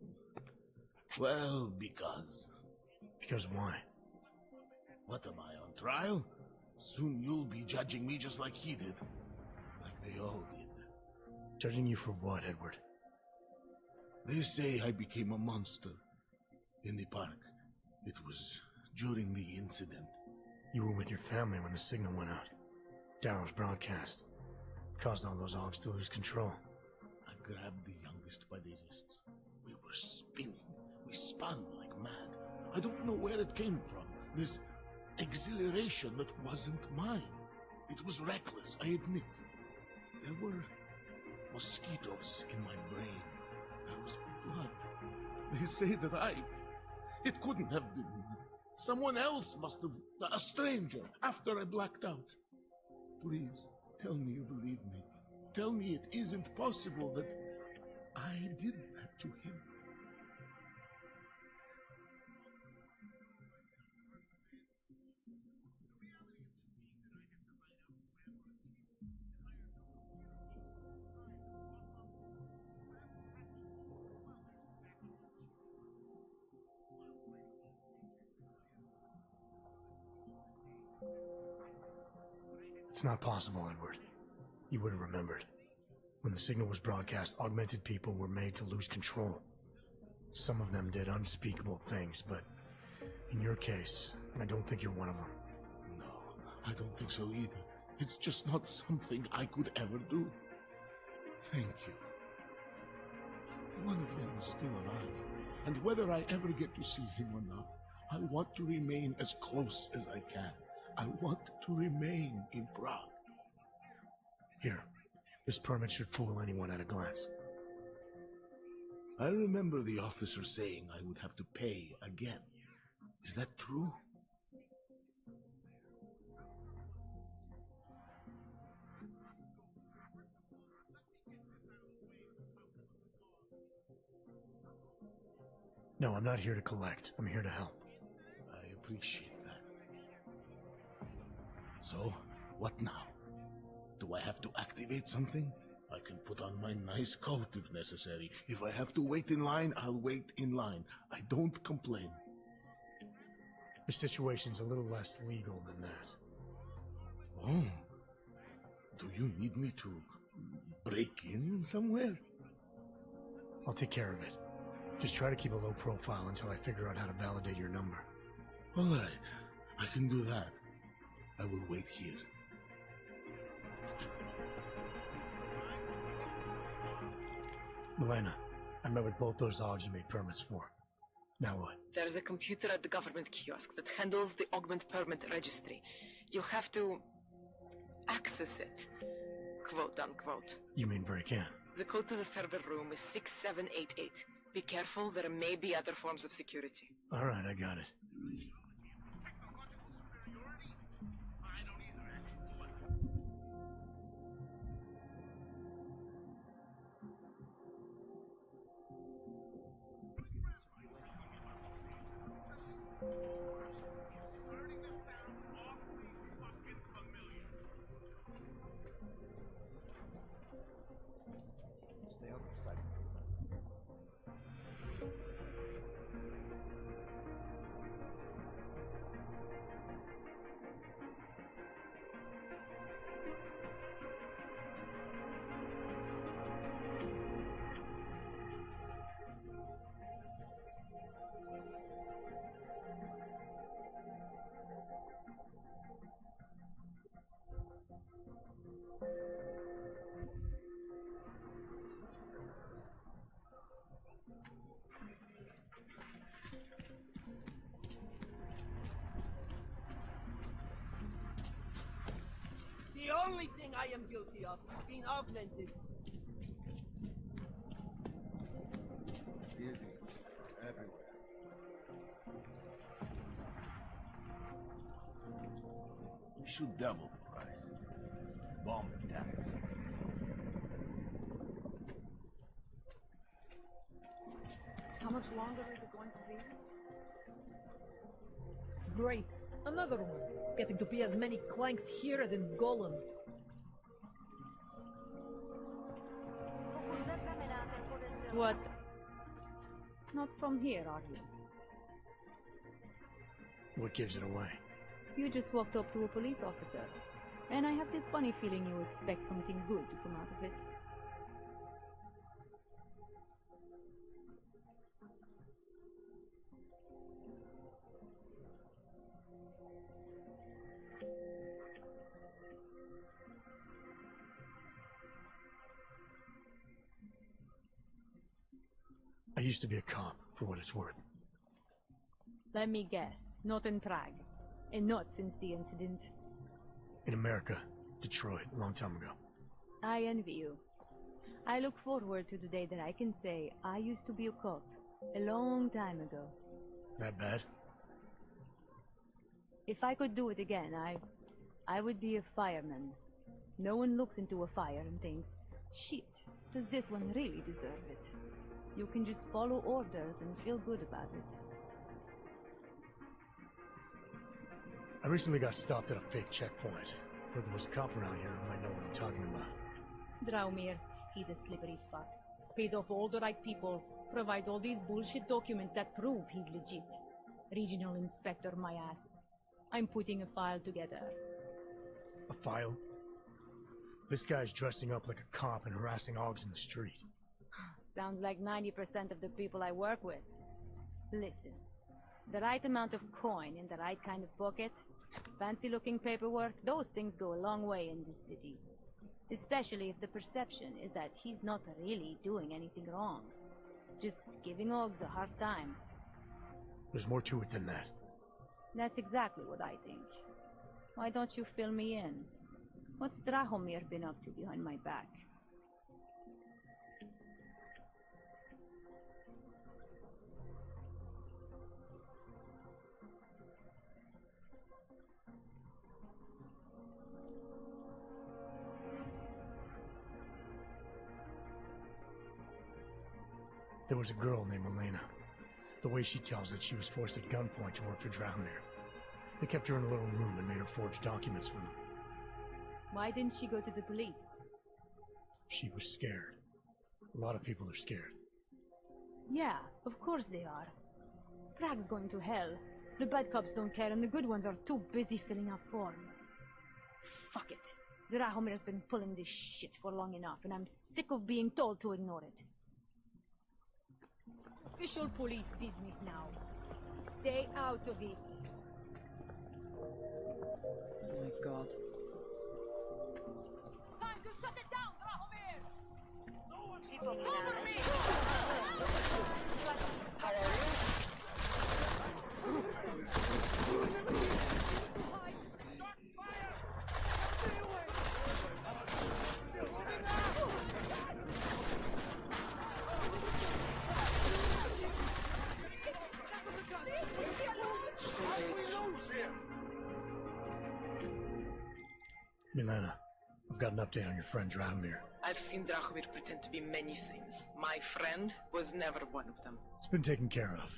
well, because... Because why? What am I, on trial? Soon you'll be judging me just like he did. Like they all did. Judging you for what, Edward? They say I became a monster. In the park. It was during the incident. You were with your family when the signal went out. Darrow's broadcast. Caused all those hogs to lose control. I grabbed the youngest by the wrists. We were spinning. We spun like mad. I don't know where it came from. This exhilaration that wasn't mine. It was reckless, I admit. There were mosquitoes in my brain. There was blood. They say that it couldn't have been me. Someone else must have... a stranger, after I blacked out. Please, tell me you believe me. Tell me it isn't possible that I did that to him. It's not possible, Edward. You would have remembered. When the signal was broadcast, augmented people were made to lose control. Some of them did unspeakable things, but in your case, I don't think you're one of them. No, I don't think so either. It's just not something I could ever do. Thank you. One of them is still alive, and whether I ever get to see him or not, I want to remain as close as I can. I want to remain in Prague. Here, this permit should fool anyone at a glance. I remember the officer saying I would have to pay again. Is that true? No, I'm not here to collect. I'm here to help. I appreciate that. So, what now? Do I have to activate something? I can put on my nice coat if necessary. If I have to wait in line, I'll wait in line. I don't complain. The situation's a little less legal than that. Oh. Do you need me to break in somewhere? I'll take care of it. Just try to keep a low profile until I figure out how to validate your number. All right. I can do that. I will wait here. Milena, I met with both those dogs you made permits for. Now what? There's a computer at the government kiosk that handles the augment permit registry. You'll have to access it, quote unquote. You mean break in? The code to the server room is 6788. Be careful, there may be other forms of security. Alright, I got it. Stay out of sight. The only thing I am guilty of is being augmented. Idiots everywhere. We should double the price. Bomb attacks. How much longer is it going to be? Great. Another one. Getting to be as many clanks here as in Golem. What? Not from here, are you? What gives it away? You just walked up to a police officer. And I have this funny feeling you expect something good to come out of it. I used to be a cop, for what it's worth. Let me guess. Not in Prague. And not since the incident. In America. Detroit, a long time ago. I envy you. I look forward to the day that I can say I used to be a cop. A long time ago. That bad? If I could do it again, I would be a fireman. No one looks into a fire and thinks, shit, does this one really deserve it? You can just follow orders and feel good about it. I recently got stopped at a fake checkpoint. If there was a cop around here, I might know what I'm talking about. Draumir, he's a slippery fuck. Pays off all the right people, provides all these bullshit documents that prove he's legit. Regional inspector, my ass. I'm putting a file together. A file? This guy's dressing up like a cop and harassing Augs in the street. Sounds like 90% of the people I work with. Listen, the right amount of coin in the right kind of pocket, fancy-looking paperwork, those things go a long way in this city. Especially if the perception is that he's not really doing anything wrong. Just giving Augs a hard time. There's more to it than that. That's exactly what I think. Why don't you fill me in? What's Drahomir been up to behind my back? There was a girl named Elena. The way she tells it, she was forced at gunpoint to work for Drahomir. They kept her in a little room and made her forge documents for them. Why didn't she go to the police? She was scared. A lot of people are scared. Yeah, of course they are. Prague's going to hell. The bad cops don't care and the good ones are too busy filling out forms. Fuck it. Drahomir's been pulling this shit for long enough and I'm sick of being told to ignore it. Official police business now. Stay out of it. Oh my god. Time to shut it down, Drahomir! Milena, I've got an update on your friend Drahomir. I've seen Drahomir pretend to be many things. My friend was never one of them. It's been taken care of.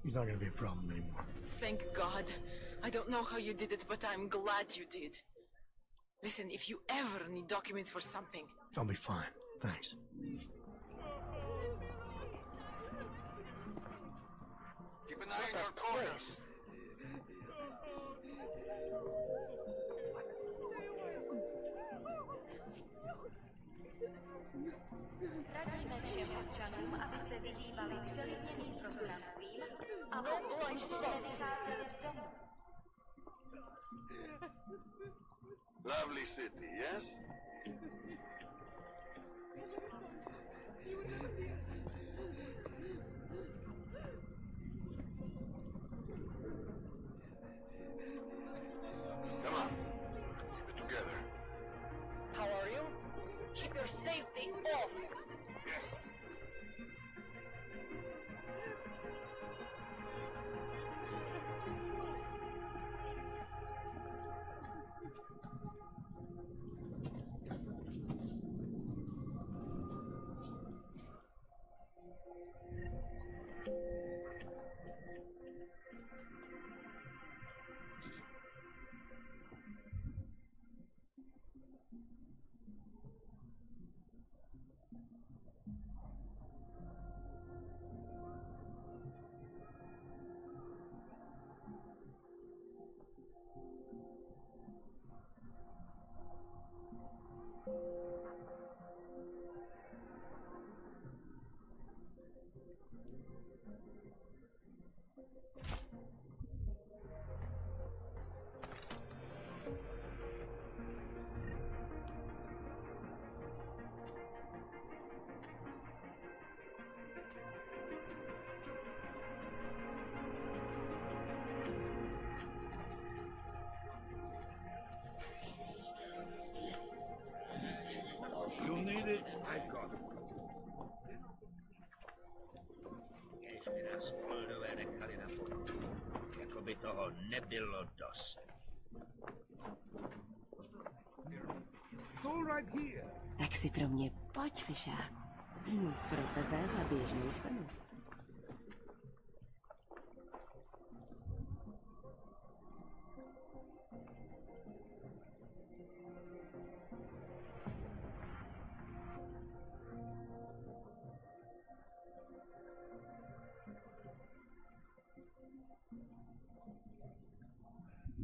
He's not gonna be a problem anymore. Thank God. I don't know how you did it, but I'm glad you did. Listen, if you ever need documents for something... I'll be fine. Thanks. Keep an eye on your corners. Radíme všem občanům, aby se vyhýbali přelidněným prostranstvím a pokud nevycházeli z domu. Lovely city, yes? Come on, keep it together. You need it, I got it. Jakoby toho nebylo dost. It's all right here. Tak si pro mě pojď, Fišáku. Pro tebe za běžnou cenu.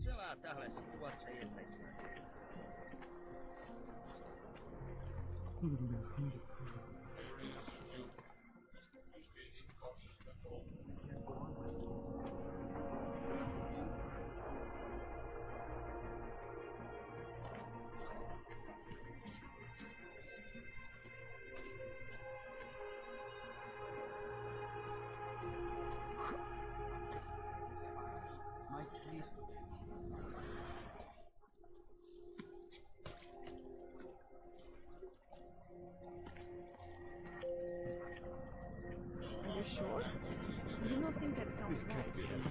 Celá tahle situace je beznadějná. Are you sure? You don't think that sounds This right? can't be happening.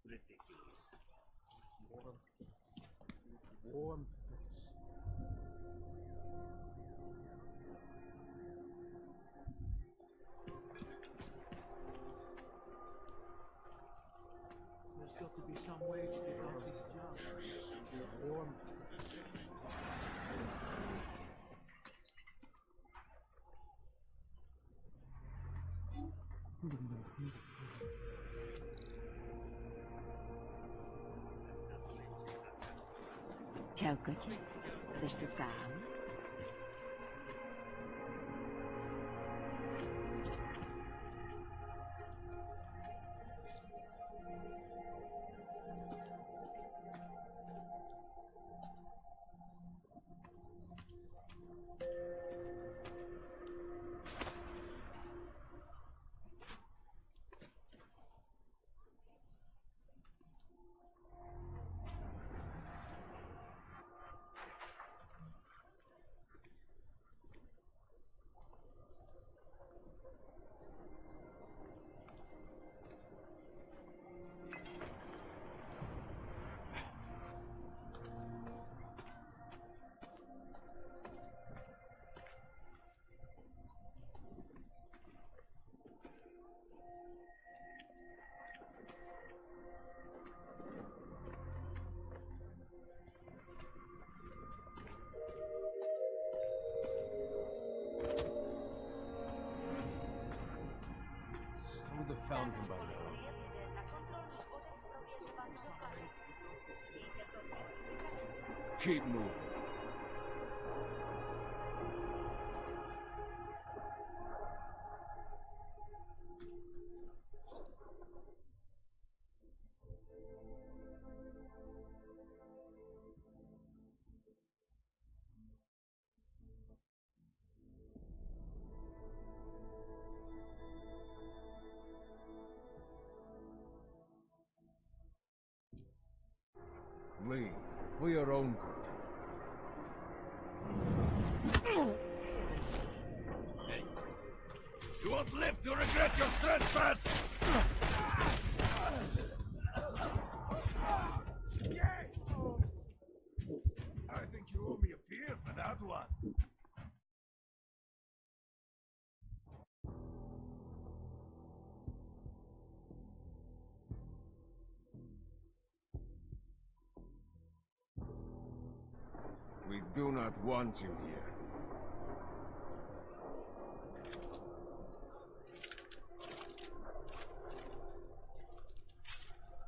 Ridiculous. Warm. There's got to be some way to get out of this job. Warm. Čau, koti. Jseš tu sám? Would have found him by now. Keep moving. Leave, for your own good. Hey, you won't live to regret your trespass! I think you owe me a beer for that one. We do not want you here.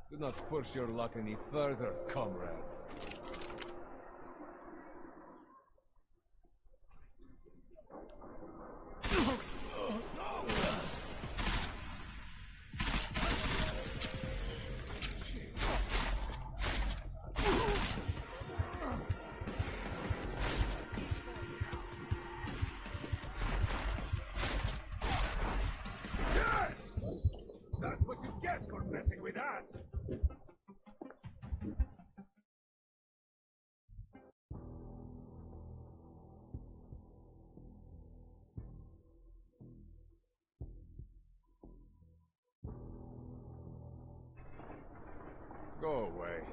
Do not push your luck any further, comrade. Go away.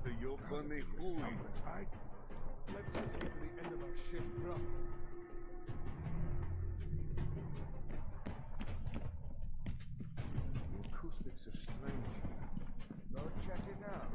Yokane Hui. Right? Let's just get to the end of our shift properly. The acoustics are strange. Go check it out.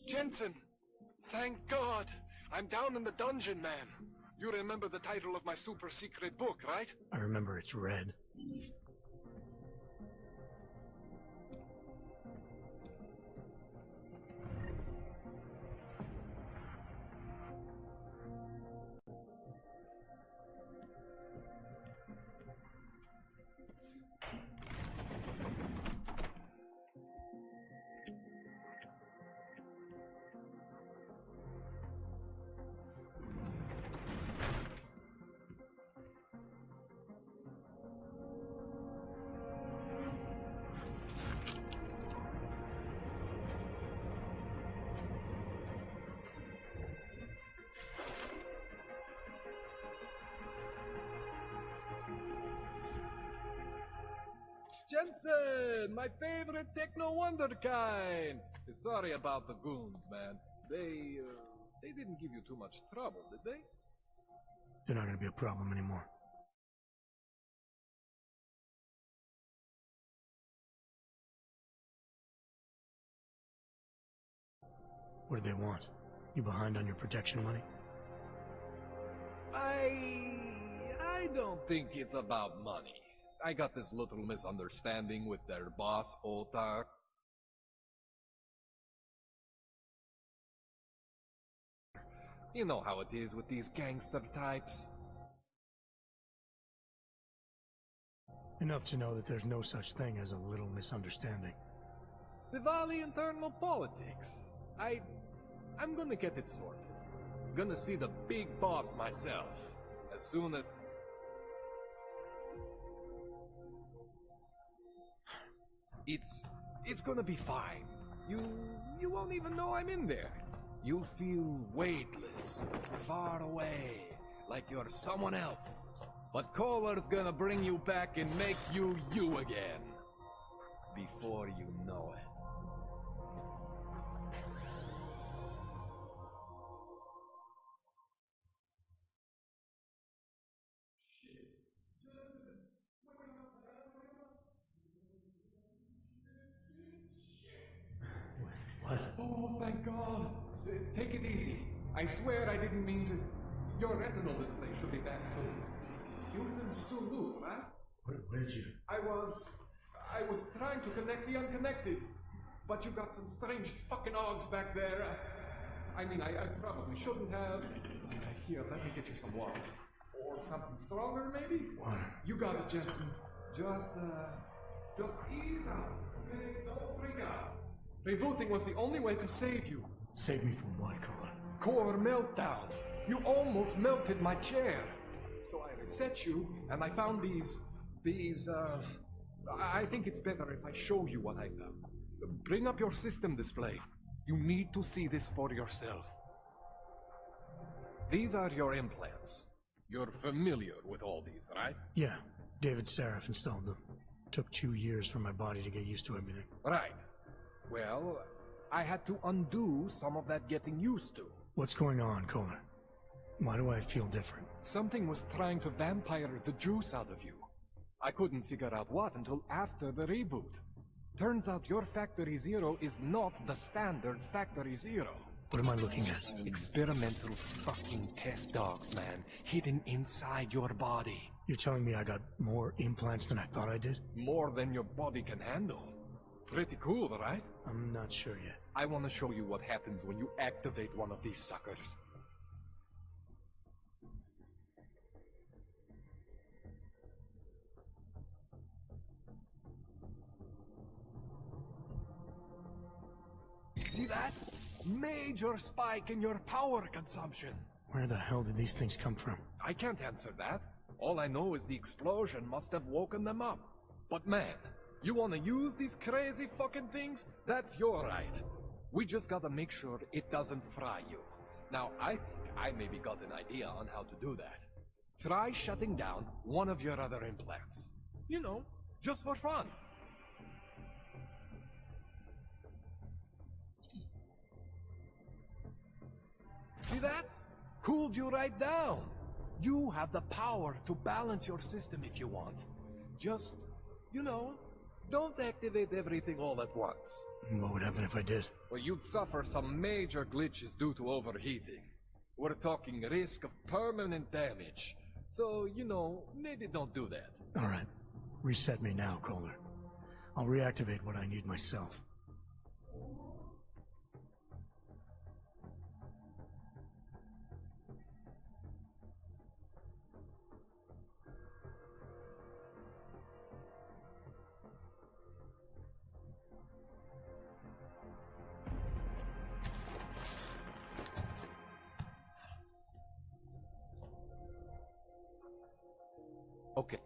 Jensen! Thank God! I'm down in the dungeon, man. You remember the title of my super secret book, right? I remember it's red. Jensen, my favorite techno wonderkind. Sorry about the goons, man. They didn't give you too much trouble, did they? They're not gonna be a problem anymore. What do they want? You behind on your protection money? I don't think it's about money. I got this little misunderstanding with their boss, Otar. You know how it is with these gangster types. Enough to know that there's no such thing as a little misunderstanding. Vivali internal politics. I'm gonna get it sorted. Gonna see the big boss myself. As soon as... It's gonna be fine. You won't even know I'm in there. You'll feel weightless, far away, like you're someone else. But Kohler's gonna bring you back and make you you again. Before you know it. What? Oh, thank God. Take it easy. I swear I didn't mean to... Your retinal display should be back soon. You can still move, right? Where did you... I was trying to connect the unconnected. But you got some strange fucking ogs back there. I mean, I probably shouldn't have... Here, let me get you some water. Or something stronger, maybe? Water. You got it, Jensen. Just ease out, okay? Don't freak out. Rebooting was the only way to save you. Save me from what, Kohler? Core meltdown. You almost melted my chair. So I reset you, and I found these... I think it's better if I show you what I found. Bring up your system display. You need to see this for yourself. These are your implants. You're familiar with all these, right? Yeah. David Seraph installed them. Took 2 years for my body to get used to everything. Right. Well, I had to undo some of that getting used to. What's going on, Kohler? Why do I feel different? Something was trying to vampire the juice out of you. I couldn't figure out what until after the reboot. Turns out your Factory Zero is not the standard Factory Zero. What am I looking at? Experimental fucking test dogs, man. Hidden inside your body. You're telling me I got more implants than I thought I did? More than your body can handle. Pretty cool, right? I'm not sure yet. I want to show you what happens when you activate one of these suckers. See that? Major spike in your power consumption. Where the hell did these things come from? I can't answer that. All I know is the explosion must have woken them up. But man, you want to use these crazy fucking things? That's your right. We just gotta make sure it doesn't fry you. Now, I think I maybe got an idea on how to do that. Try shutting down one of your other implants. You know, just for fun. See that? Cooled you right down. You have the power to balance your system if you want. Just, you know, don't activate everything all at once. What would happen if I did? Well, you'd suffer some major glitches due to overheating. We're talking risk of permanent damage. So, you know, maybe don't do that. Alright. Reset me now, Kohler. I'll reactivate what I need myself. Okay.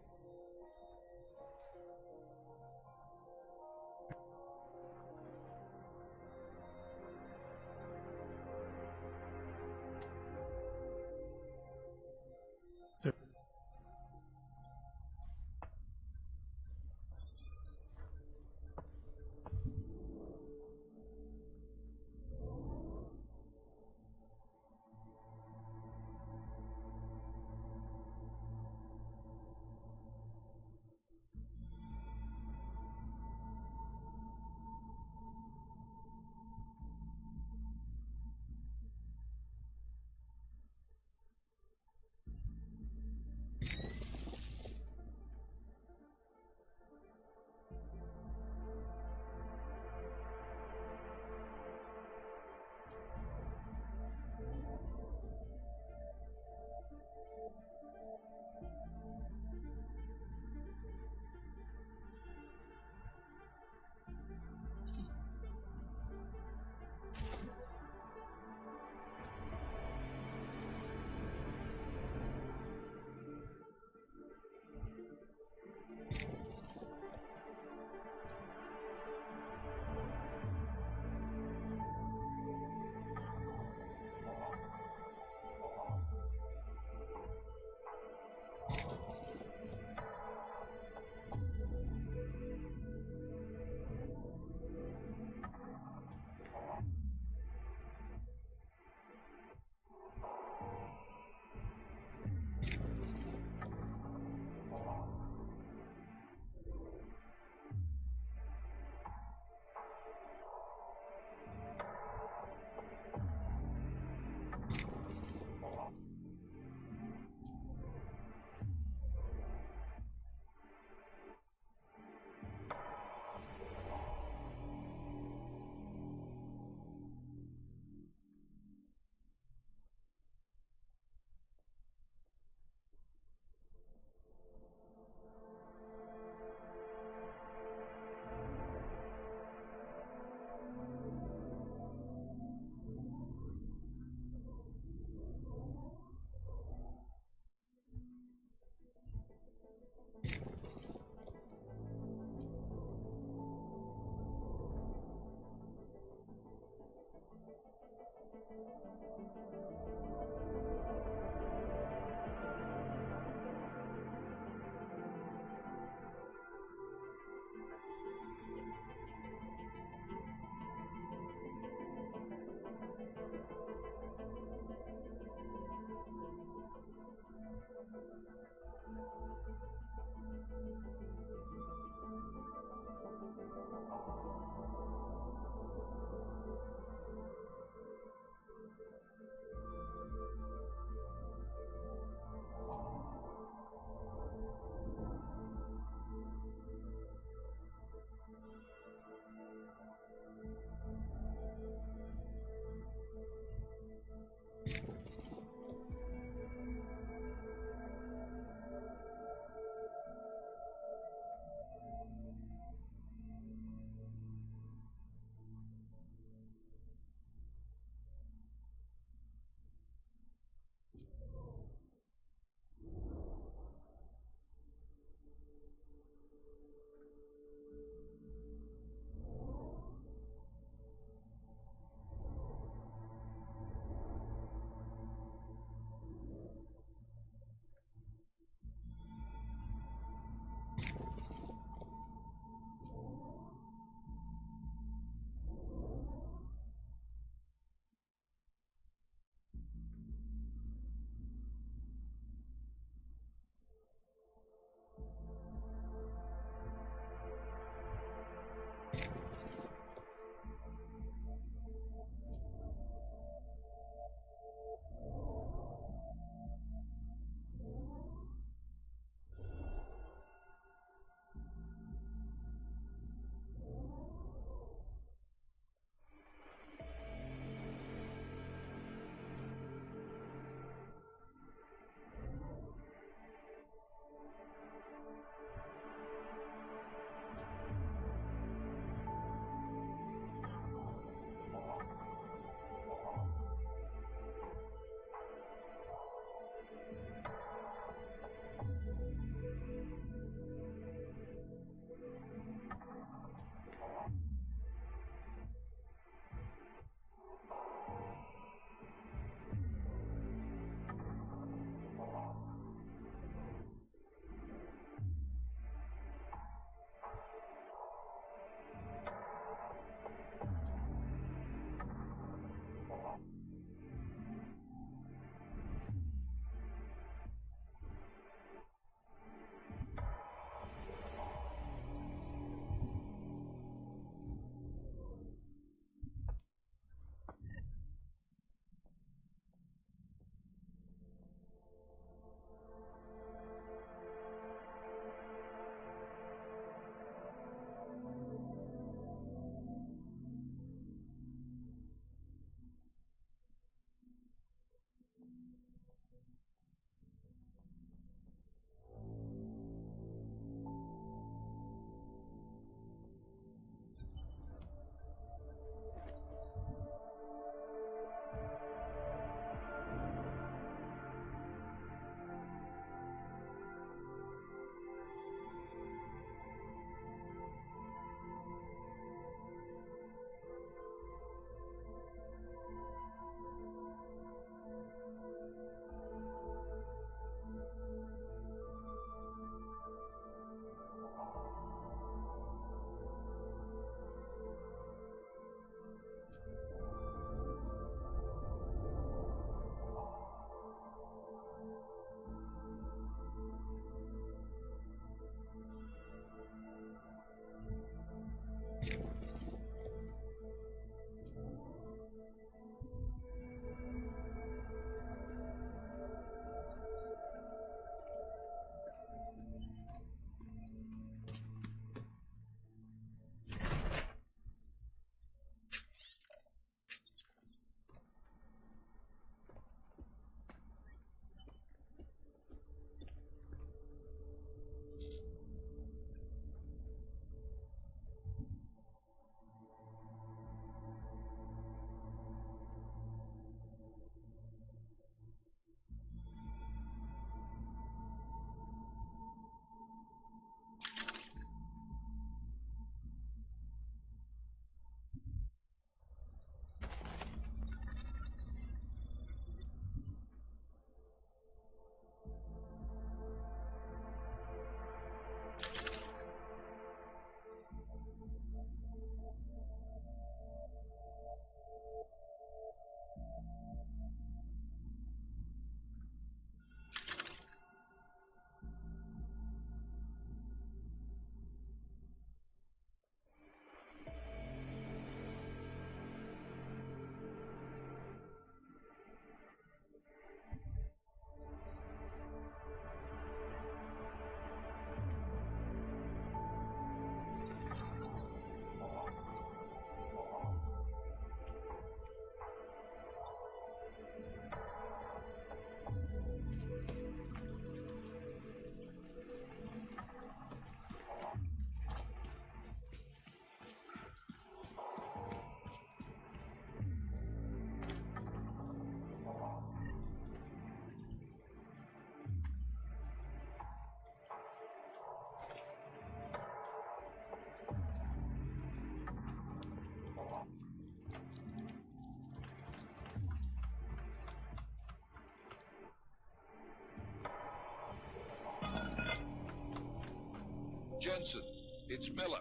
Jensen, it's Miller.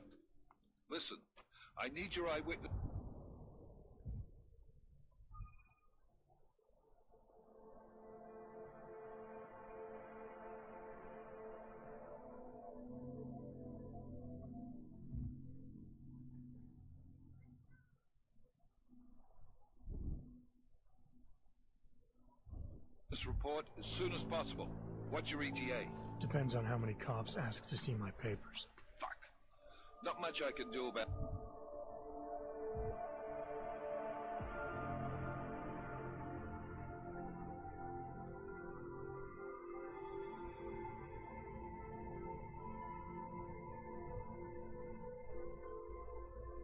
Listen, I need your eyewitness. This report as soon as possible. What's your ETA? Depends on how many cops ask to see my papers. Fuck. Not much I can do about...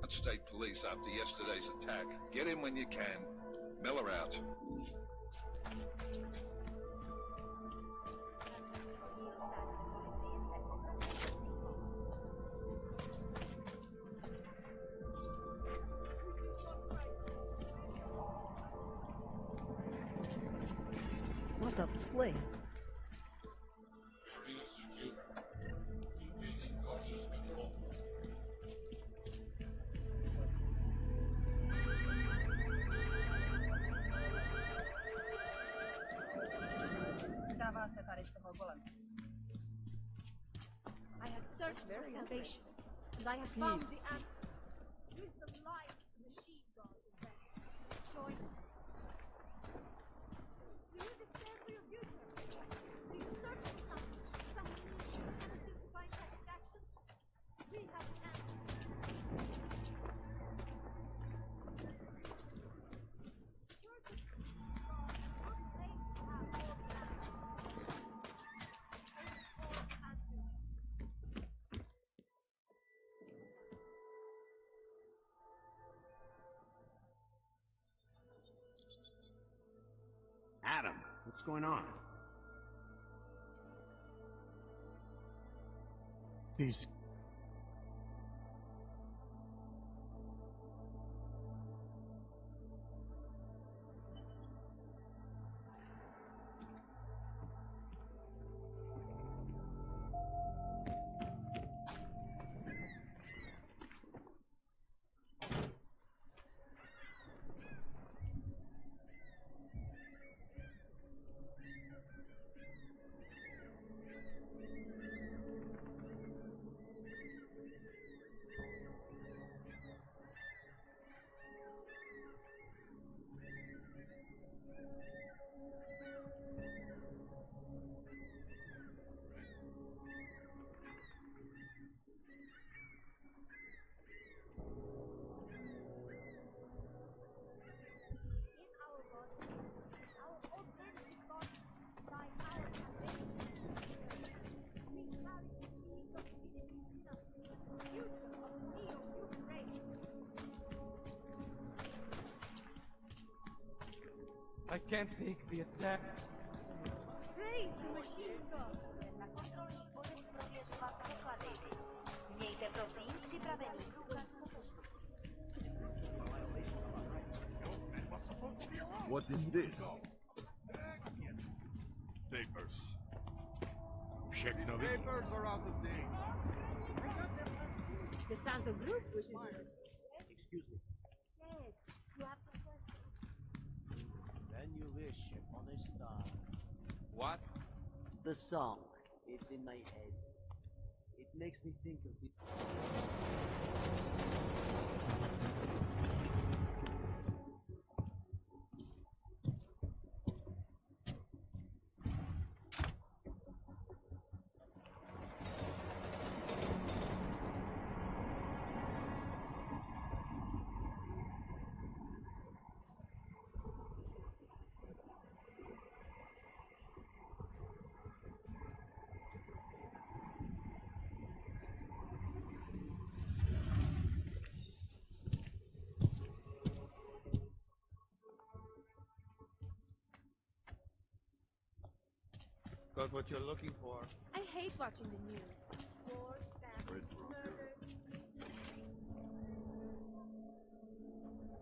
State police after yesterday's attack. Get in when you can. Miller out. What a place. I have searched for salvation, and I have found the answer. Wisdom lies in the sheepdog event. Join us. Do you despair for your future? Do you search for something you cannot seem to find satisfaction? We have the answer. Adam, what's going on? These... I can't take the attack. Praise the machine god. What is this? Papers. Papers are out of date. The Santo group wishes you. Excuse me. Yes, you have the question. When you wish upon a star. What? The song. It's in my head. It makes me think of it. Got what you're looking for. I hate watching the news. Wars, famine, murder.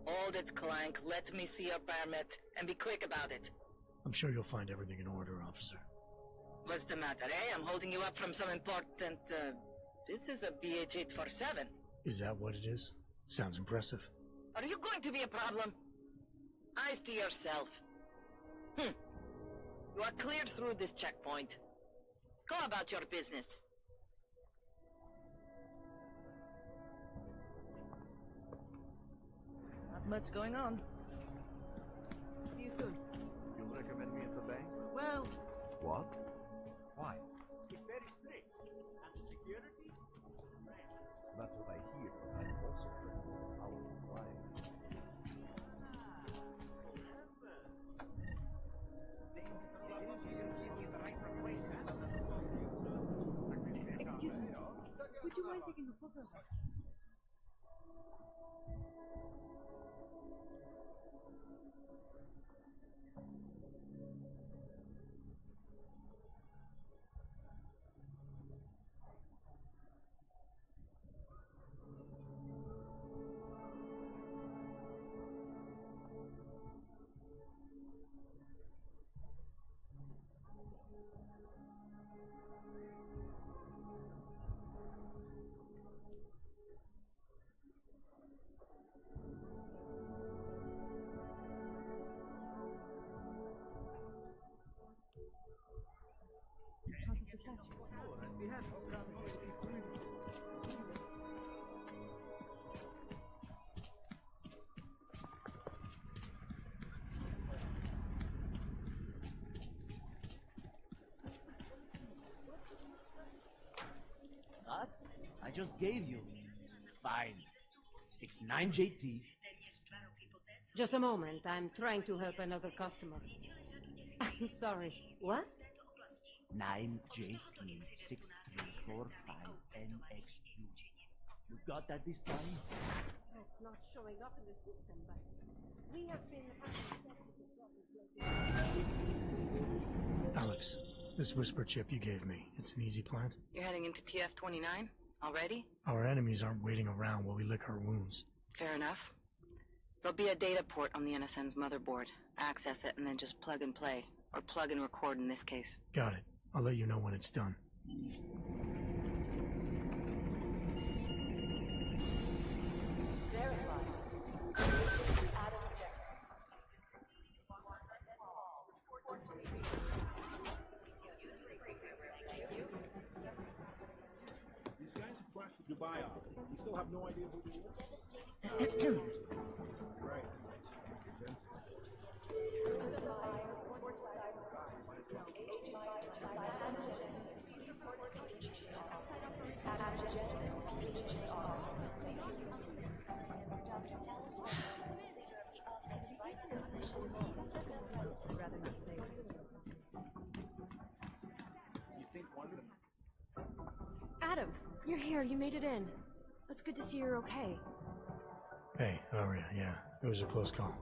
Hold it, Clank. Let me see your permit, and be quick about it. I'm sure you'll find everything in order, officer. What's the matter, eh? I'm holding you up from some important, This is a BH-847. Is that what it is? Sounds impressive. Are you going to be a problem? Eyes to yourself. You are cleared through this checkpoint. Go about your business. Not much going on. See you soon. You'll recommend me at the bank? Well, What? Why? It's very strict. And security? That's what I hear, but I'm also afraid of our clients. excuse me. Would you mind taking a photo of us? What? I just gave you. Fine. 69JT. Just a moment. I'm trying to help another customer. I'm sorry. What? 9JT6345NXU. You got that this time? It's not showing up in the system, but we have been Alex, this whisper chip you gave me, it's an easy plant? You're heading into TF-29 already? Our enemies aren't waiting around while we lick our wounds. Fair enough. There'll be a data port on the NSN's motherboard. Access it and then just plug and play. Or plug and record in this case. Got it. I'll let you know when it's done. These guys who crashed the Dubai office, you still have no idea who they were? Right. You think one of them? Adam, you're here. You made it in. It's good to see you're okay. Hey, Aria, yeah, it was a close call.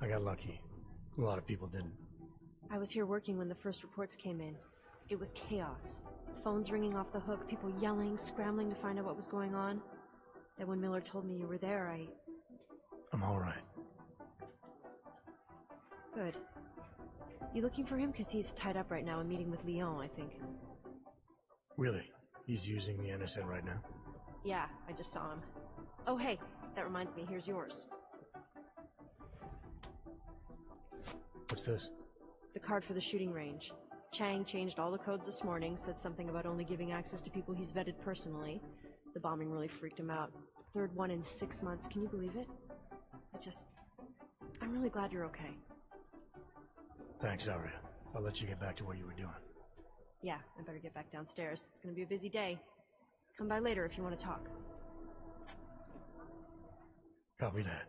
I got lucky. A lot of people didn't. I was here working when the first reports came in. It was chaos. Phones ringing off the hook, people yelling, scrambling to find out what was going on. Then when Miller told me you were there, I'm alright. Good. You looking for him? Because he's tied up right now, a meeting with Leon, I think. Really? He's using the NSN right now? Yeah, I just saw him. Oh, hey, that reminds me, here's yours. What's this? The card for the shooting range. Chang changed all the codes this morning, said something about only giving access to people he's vetted personally. The bombing really freaked him out. Third one in 6 months, can you believe it? I'm really glad you're okay. Thanks, Aria. I'll let you get back to what you were doing. Yeah, I better get back downstairs. It's gonna be a busy day. Come by later if you want to talk. Copy that.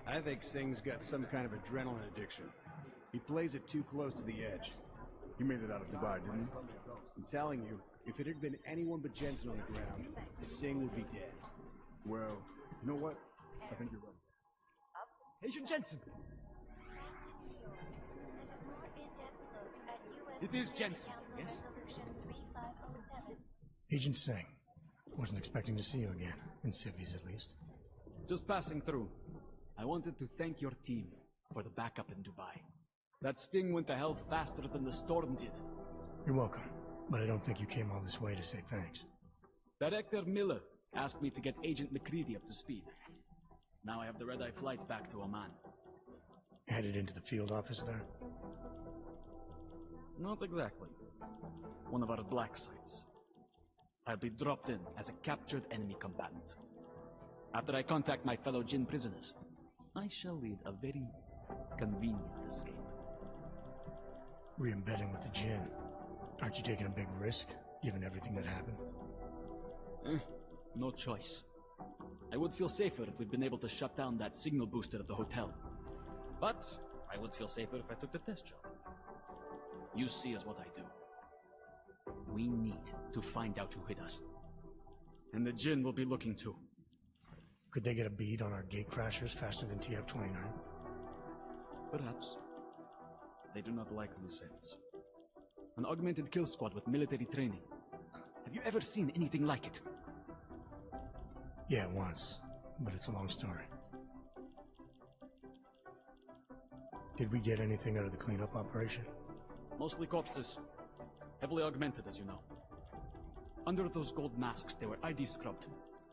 I think Singh's got some kind of adrenaline addiction. He plays it too close to the edge. He made it out of Dubai, didn't he? I'm telling you, if it had been anyone but Jensen on the ground, Singh would be dead. Well, you know what? I think you're right. Agent Jensen! It is Jensen, yes? Agent Singh. Wasn't expecting to see you again, in civvies at least. Just passing through. I wanted to thank your team for the backup in Dubai. That sting went to hell faster than the storm did. You're welcome, but I don't think you came all this way to say thanks. Director Miller asked me to get Agent McCready up to speed. Now I have the red-eye flight back to Oman. Headed into the field office there? Not exactly. One of our black sites. I'll be dropped in as a captured enemy combatant. After I contact my fellow Jinn prisoners, I shall lead a very convenient escape. Re-embedding with the Jinn. Aren't you taking a big risk, given everything that happened? No choice. I would feel safer if we'd been able to shut down that signal booster at the hotel. But I would feel safer if I took the test job. You see is what I do. We need to find out who hit us. And the Jinn will be looking too. Could they get a bead on our gate crashers faster than TF-29? Perhaps. They do not like loose ends. An augmented kill squad with military training. Have you ever seen anything like it? Yeah, once. But it's a long story. Did we get anything out of the cleanup operation? Mostly corpses. Heavily augmented, as you know. Under those gold masks, they were ID scrubbed.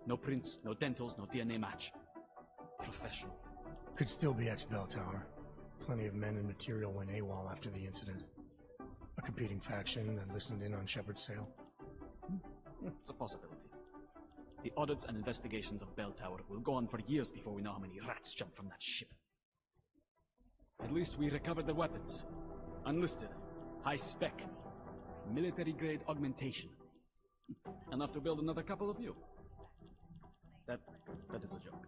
No prints, no dentals, no DNA match. Professional. Could still be ex-Bell Tower. Plenty of men and material went AWOL after the incident. A competing faction that listened in on Shepard's sale. It's a possibility. The audits and investigations of Bell Tower will go on for years before we know how many rats jumped from that ship. At least we recovered the weapons. Unlisted. High spec. Military-grade augmentation. Enough to build another couple of you. That is a joke.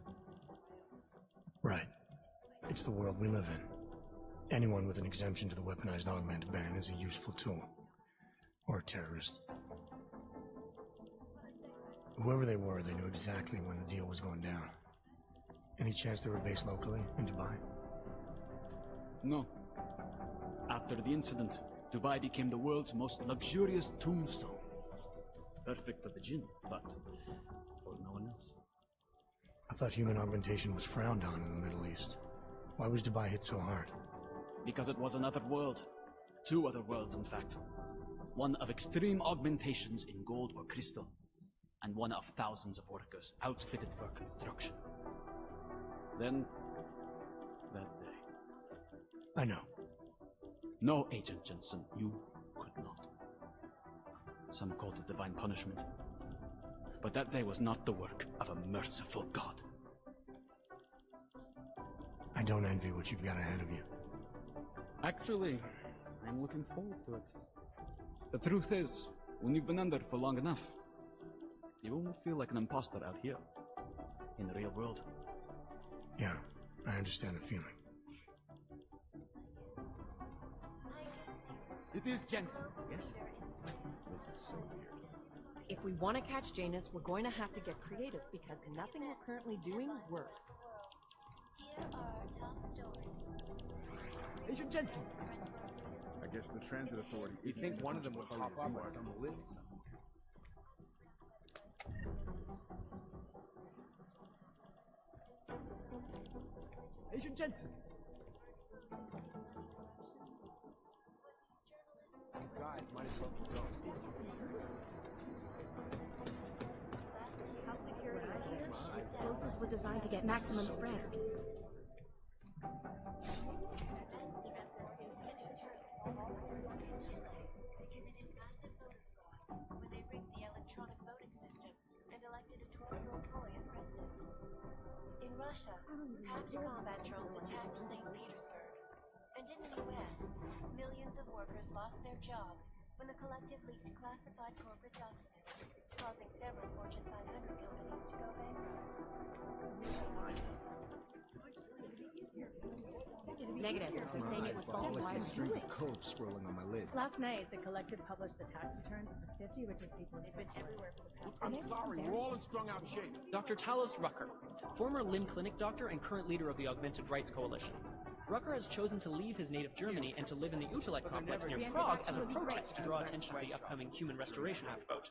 Right. It's the world we live in. Anyone with an exemption to the weaponized augment ban is a useful tool. Or a terrorist. Whoever they were, they knew exactly when the deal was going down. Any chance they were based locally, in Dubai? No. After the incident, Dubai became the world's most luxurious tombstone. Perfect for the Jinn, but for no one else. I thought human augmentation was frowned on in the Middle East. Why was Dubai hit so hard? Because it was another world. Two other worlds, in fact. One of extreme augmentations in gold or crystal, and one of thousands of workers outfitted for construction. Then, that day. I know. No, Agent Jensen, you could not. Some called it divine punishment. But that day was not the work of a merciful God. I don't envy what you've got ahead of you. Actually, I'm looking forward to it. The truth is, when you've been under for long enough, you won't feel like an imposter out here, in the real world. Yeah, I understand the feeling. It is Jensen, yes? This is so weird. If we want to catch Janus, we're going to have to get creative, because nothing we're currently doing works. Here are our top stories. Agent Jensen! I guess the transit authority. You think one of them would pop up on the list? Agent Jensen! These guys might as well be gone. Explosives were designed to get maximum spread. Where they rigged the electronic voting system and elected a 12-year-old boy as president. In Russia, combat drones attacked St. Petersburg. And in the US, millions of workers lost their jobs when the collective leaked classified corporate documents, causing several Fortune 500 companies to go bankrupt. Negative. They're saying it was All faulty. I see is strings of code swirling on my lid. Last night, the collective published the tax returns of the 50 richest people in everywhere for the past I'm sorry, we're all in strung out shape. Dr. Talos Rucker, former limb clinic doctor and current leader of the Augmented Rights Coalition. Rucker has chosen to leave his native Germany and to live in the Utilite complex near Prague as a protest to draw attention to the upcoming Human Restoration Act vote.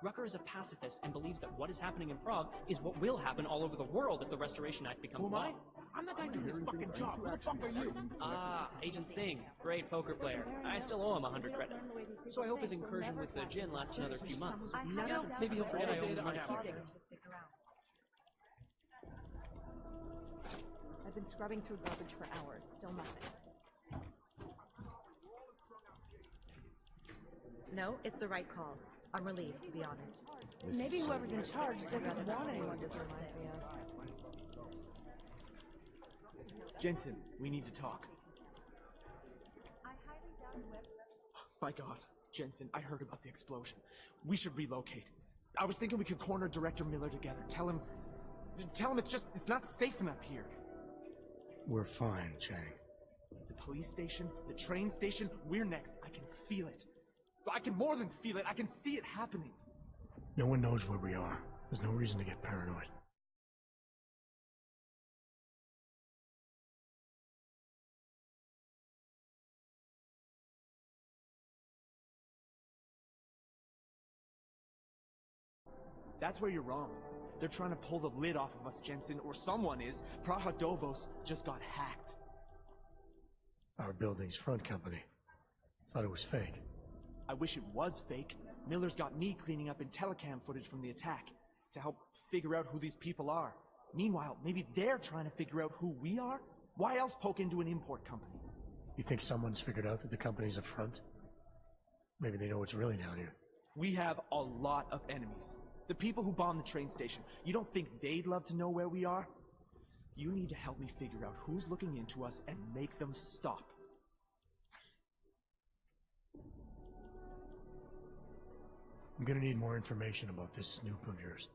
Rucker is a pacifist and believes that what is happening in Prague is what will happen all over the world if the Restoration Act becomes Who am law. I? I'm the guy doing this fucking job. Who the fuck are you? Ah, Agent Singh, great poker player. I still owe him 100 credits. So I hope his incursion with the gin lasts another few months. You know, maybe he'll forget I owe him money. I've been scrubbing through garbage for hours. Still nothing. No, it's the right call. I'm relieved, to be honest. Maybe whoever's in charge doesn't want anyone to remind me of. Jensen, we need to talk. My God, Jensen, I heard about the explosion. We should relocate. I was thinking we could corner Director Miller together. Tell him it's not safe enough here. We're fine, Chang. The police station, the train station, we're next. I can feel it. I can more than feel it. I can see it happening. No one knows where we are. There's no reason to get paranoid. That's where you're wrong. They're trying to pull the lid off of us, Jensen, or someone is. Prahadovos just got hacked. Our building's front company. Thought it was fake. I wish it was fake. Miller's got me cleaning up IntelliCam footage from the attack to help figure out who these people are. Meanwhile, maybe they're trying to figure out who we are? Why else poke into an import company? You think someone's figured out that the company's a front? Maybe they know what's really down here. We have a lot of enemies. The people who bombed the train station, you don't think they'd love to know where we are? You need to help me figure out who's looking into us and make them stop. I'm gonna need more information about this snoop of yours.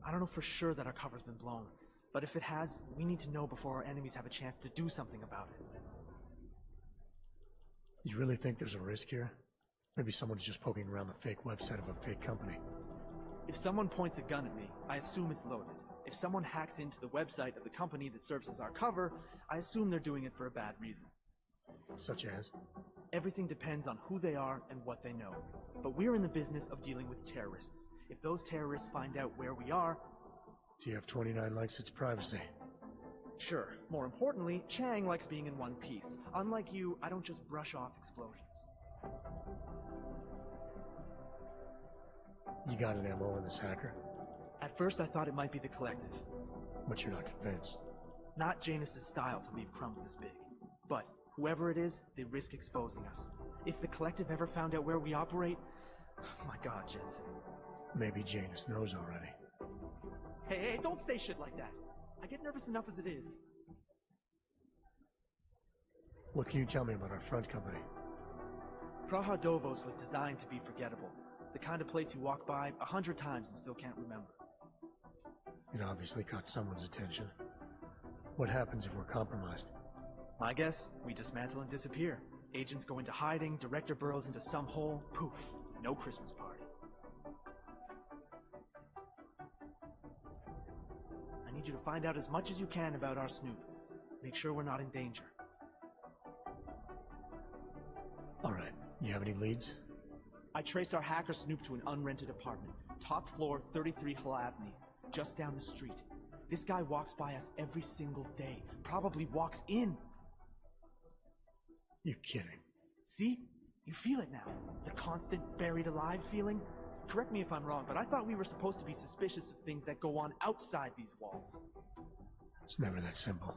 I don't know for sure that our cover's been blown, but if it has, we need to know before our enemies have a chance to do something about it. You really think there's a risk here? Maybe someone's just poking around the fake website of a fake company. If someone points a gun at me, I assume it's loaded. If someone hacks into the website of the company that serves as our cover, I assume they're doing it for a bad reason. Such as? Everything depends on who they are and what they know. But we're in the business of dealing with terrorists. If those terrorists find out where we are... TF-29 likes its privacy. Sure. More importantly, Chang likes being in one piece. Unlike you, I don't just brush off explosions. You got an MO on this hacker? At first I thought it might be the Collective. But you're not convinced? Not Janus's style to leave crumbs this big. But whoever it is, they risk exposing us. If the Collective ever found out where we operate... Oh my God, Jensen. Maybe Janus knows already. Hey, don't say shit like that. I get nervous enough as it is. What can you tell me about our front company? Prahadovos was designed to be forgettable. The kind of place you walk by 100 times and still can't remember. It obviously caught someone's attention. What happens if we're compromised? My guess, we dismantle and disappear. Agents go into hiding, Director burrows into some hole, poof, no Christmas party. I need you to find out as much as you can about our snoop. Make sure we're not in danger. Alright, you have any leads? I traced our hacker snoop to an unrented apartment. Top floor, 33 Hlavny, just down the street. This guy walks by us every single day. Probably walks in. You're kidding. See? You feel it now. The constant buried alive feeling. Correct me if I'm wrong, but I thought we were supposed to be suspicious of things that go on outside these walls. It's never that simple.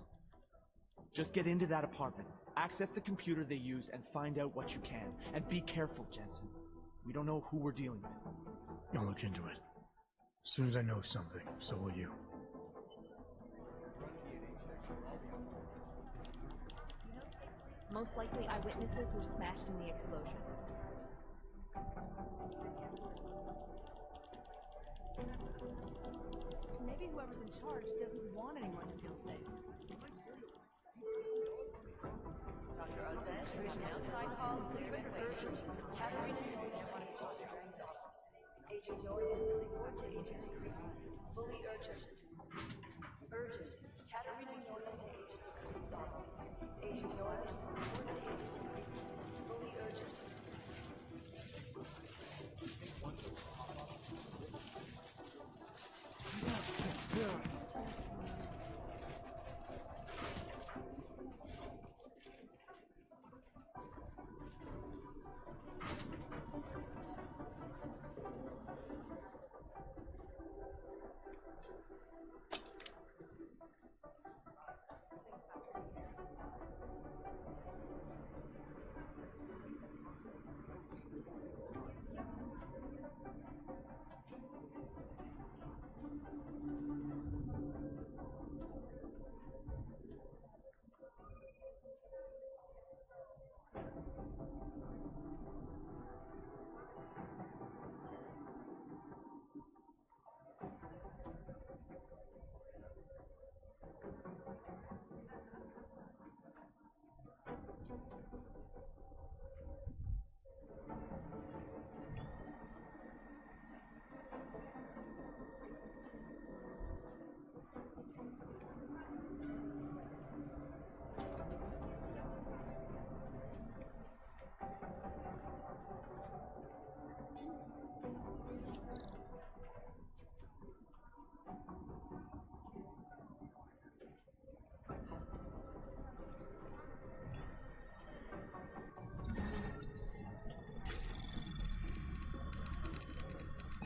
Just get into that apartment, access the computer they used, and find out what you can. And be careful, Jensen. We don't know who we're dealing with. I'll look into it. As soon as I know something, so will you. Most likely eyewitnesses were smashed in the explosion. Maybe whoever's in charge doesn't want anyone to feel safe.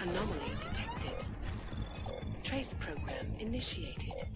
Anomaly detected. Trace program initiated.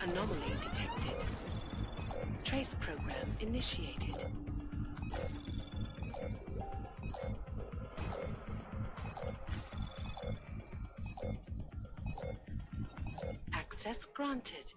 Anomaly detected. Trace program initiated. Access granted.